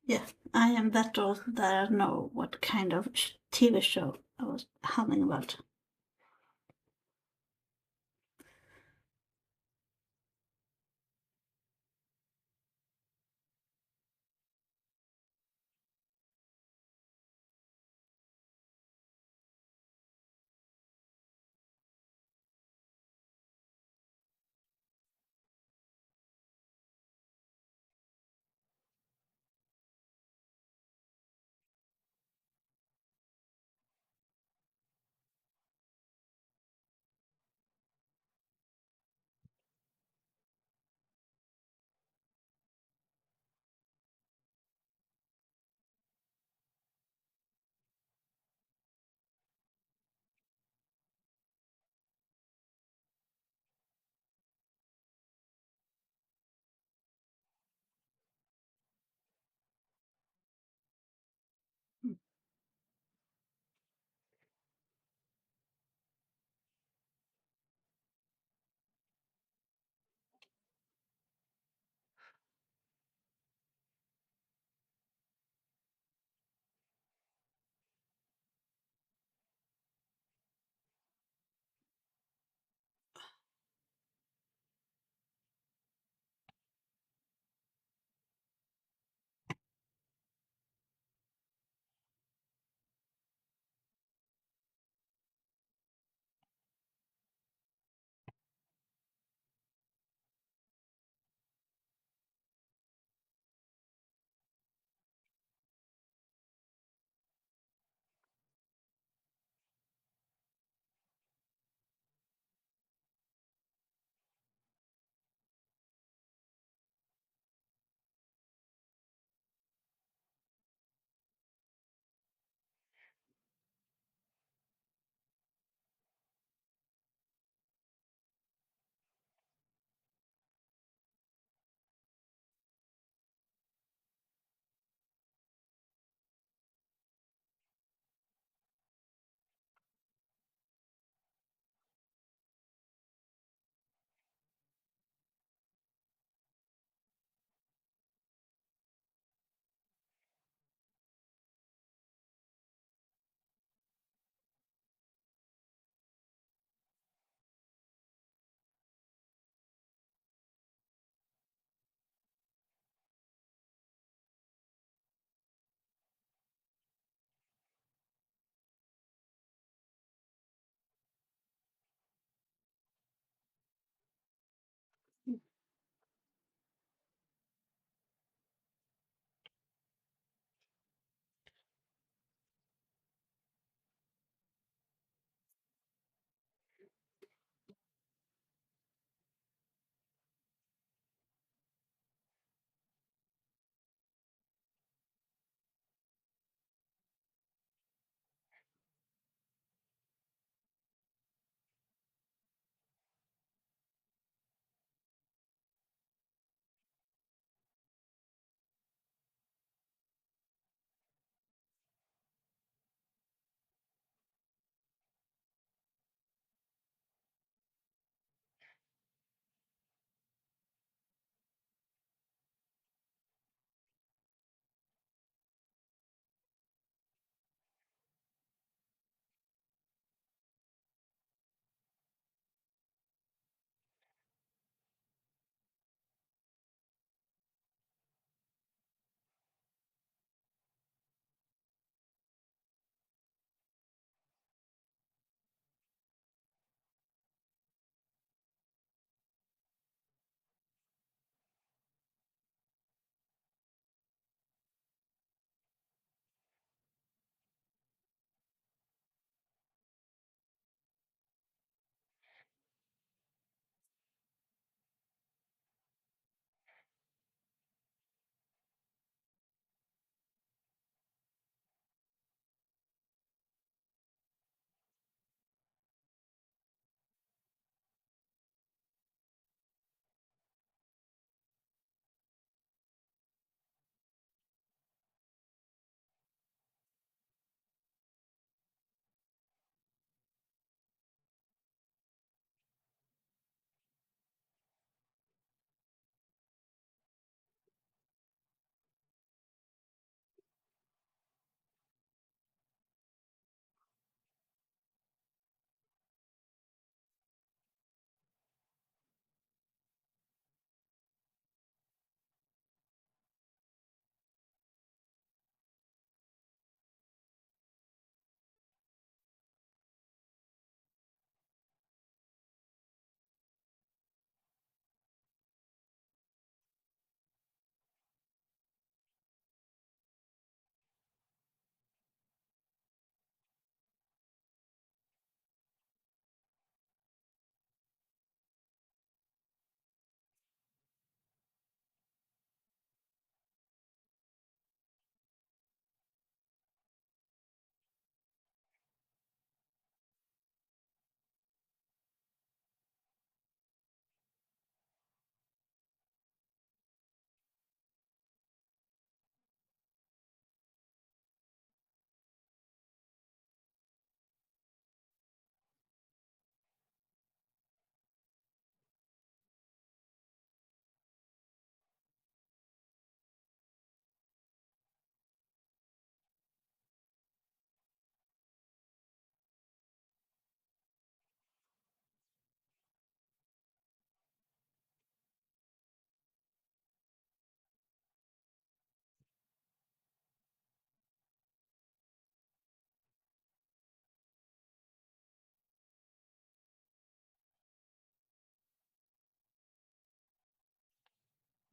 Yeah, I am that old that I know what kind of TV show I was humming about.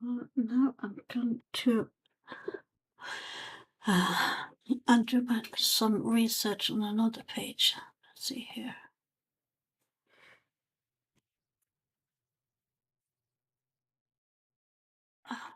Now I'm going to undo some research on another page. Let's see here. Ah,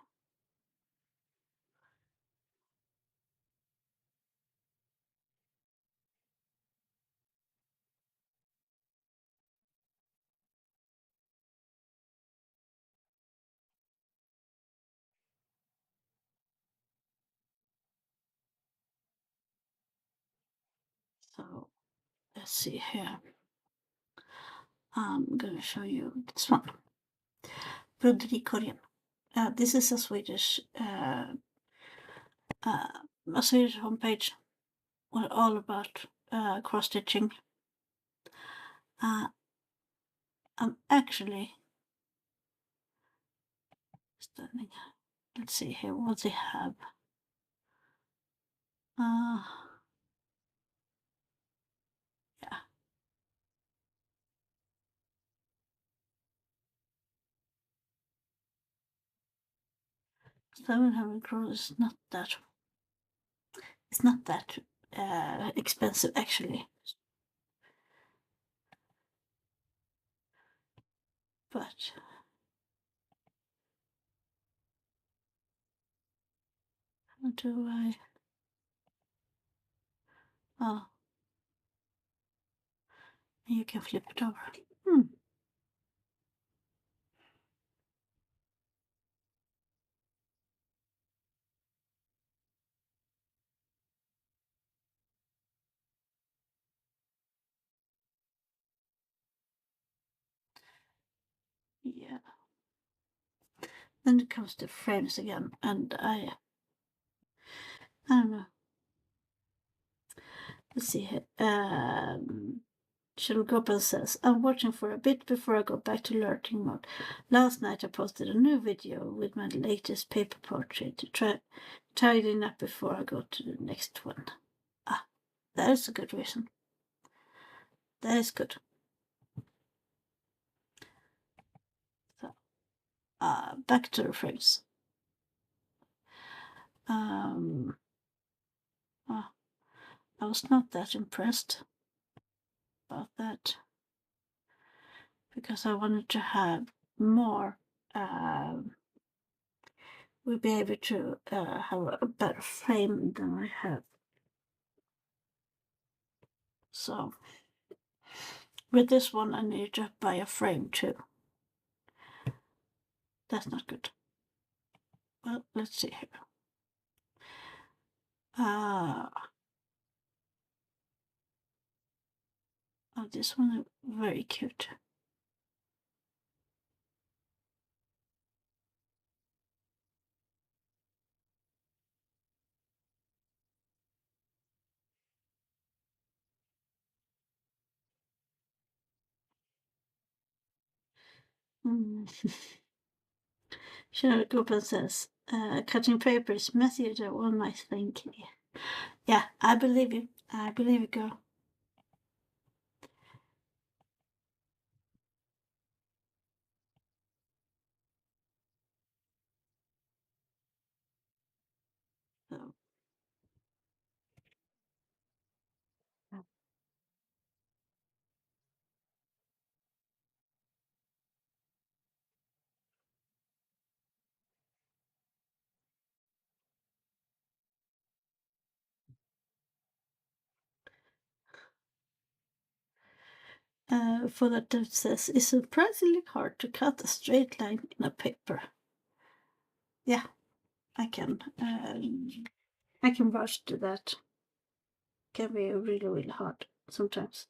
so let's see here. I'm going to show you this one. Broderikorian. This is a Swedish homepage all about cross stitching. I'm actually studying. Let's see here what they have. Yeah. 700 crores is not that. It's not that expensive actually. But how do I? Oh, you can flip it over. Yeah. Then it comes to frames again, and I don't know. Let's see here. Shilgopan says, I'm watching for a bit before I go back to learning mode. Last night I posted a new video with my latest paper portrait to try tidying up before I go to the next one. Ah, that is a good reason. That is good. So, back to the frames. I was not that impressed about that because I wanted to have more. We'll be able to have a better frame than I have. So with this one, I need to buy a frame too. That's not good. Well, let's see here. Oh, this one is very cute. Cheryl Gopen says, cutting paper is messier than one might think. Yeah, I believe you. I believe you, girl. So, for that says, it's surprisingly hard to cut a straight line in a paper. Yeah, I can. I can vouch to that. Can be really, really hard sometimes.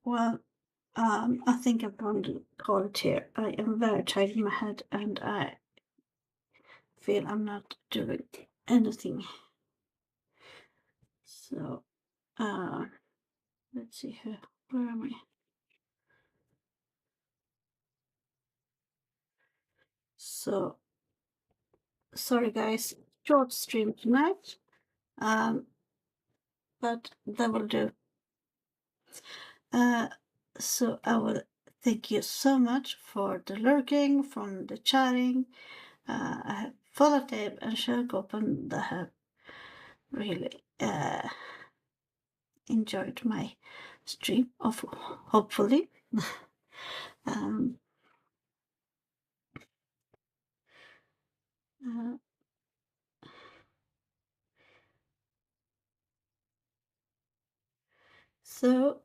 Well, I think I'm going to call it here. I am very tired in my head, and I feel I'm not doing anything. So, let's see here. Where am I? So, sorry guys, short stream tonight. But that will do. So I will thank you so much for the lurking, from the chatting. I have Follow-tape and Kärlkoppen that have really enjoyed my stream, of hopefully. um, uh, so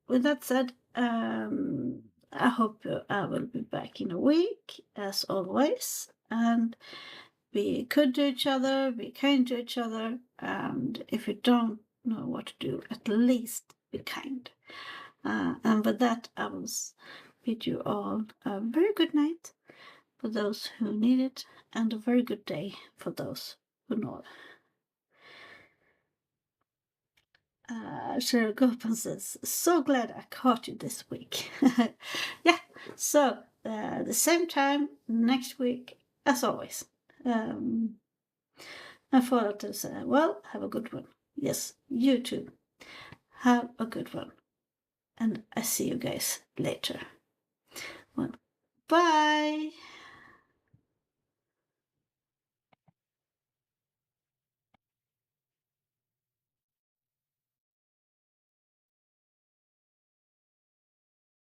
with that said, I hope I will be back in a week as always, and be good to each other, be kind to each other, and if you don't know what to do, at least be kind. And with that, I will bid you all a very good night for those who need it, and a very good day for those who know. Cheryl Gopan says, so glad I caught you this week. Yeah, so the same time next week as always. And follow to say, well, have a good one. Yes, you too. Have a good one. And I see you guys later. Well, bye.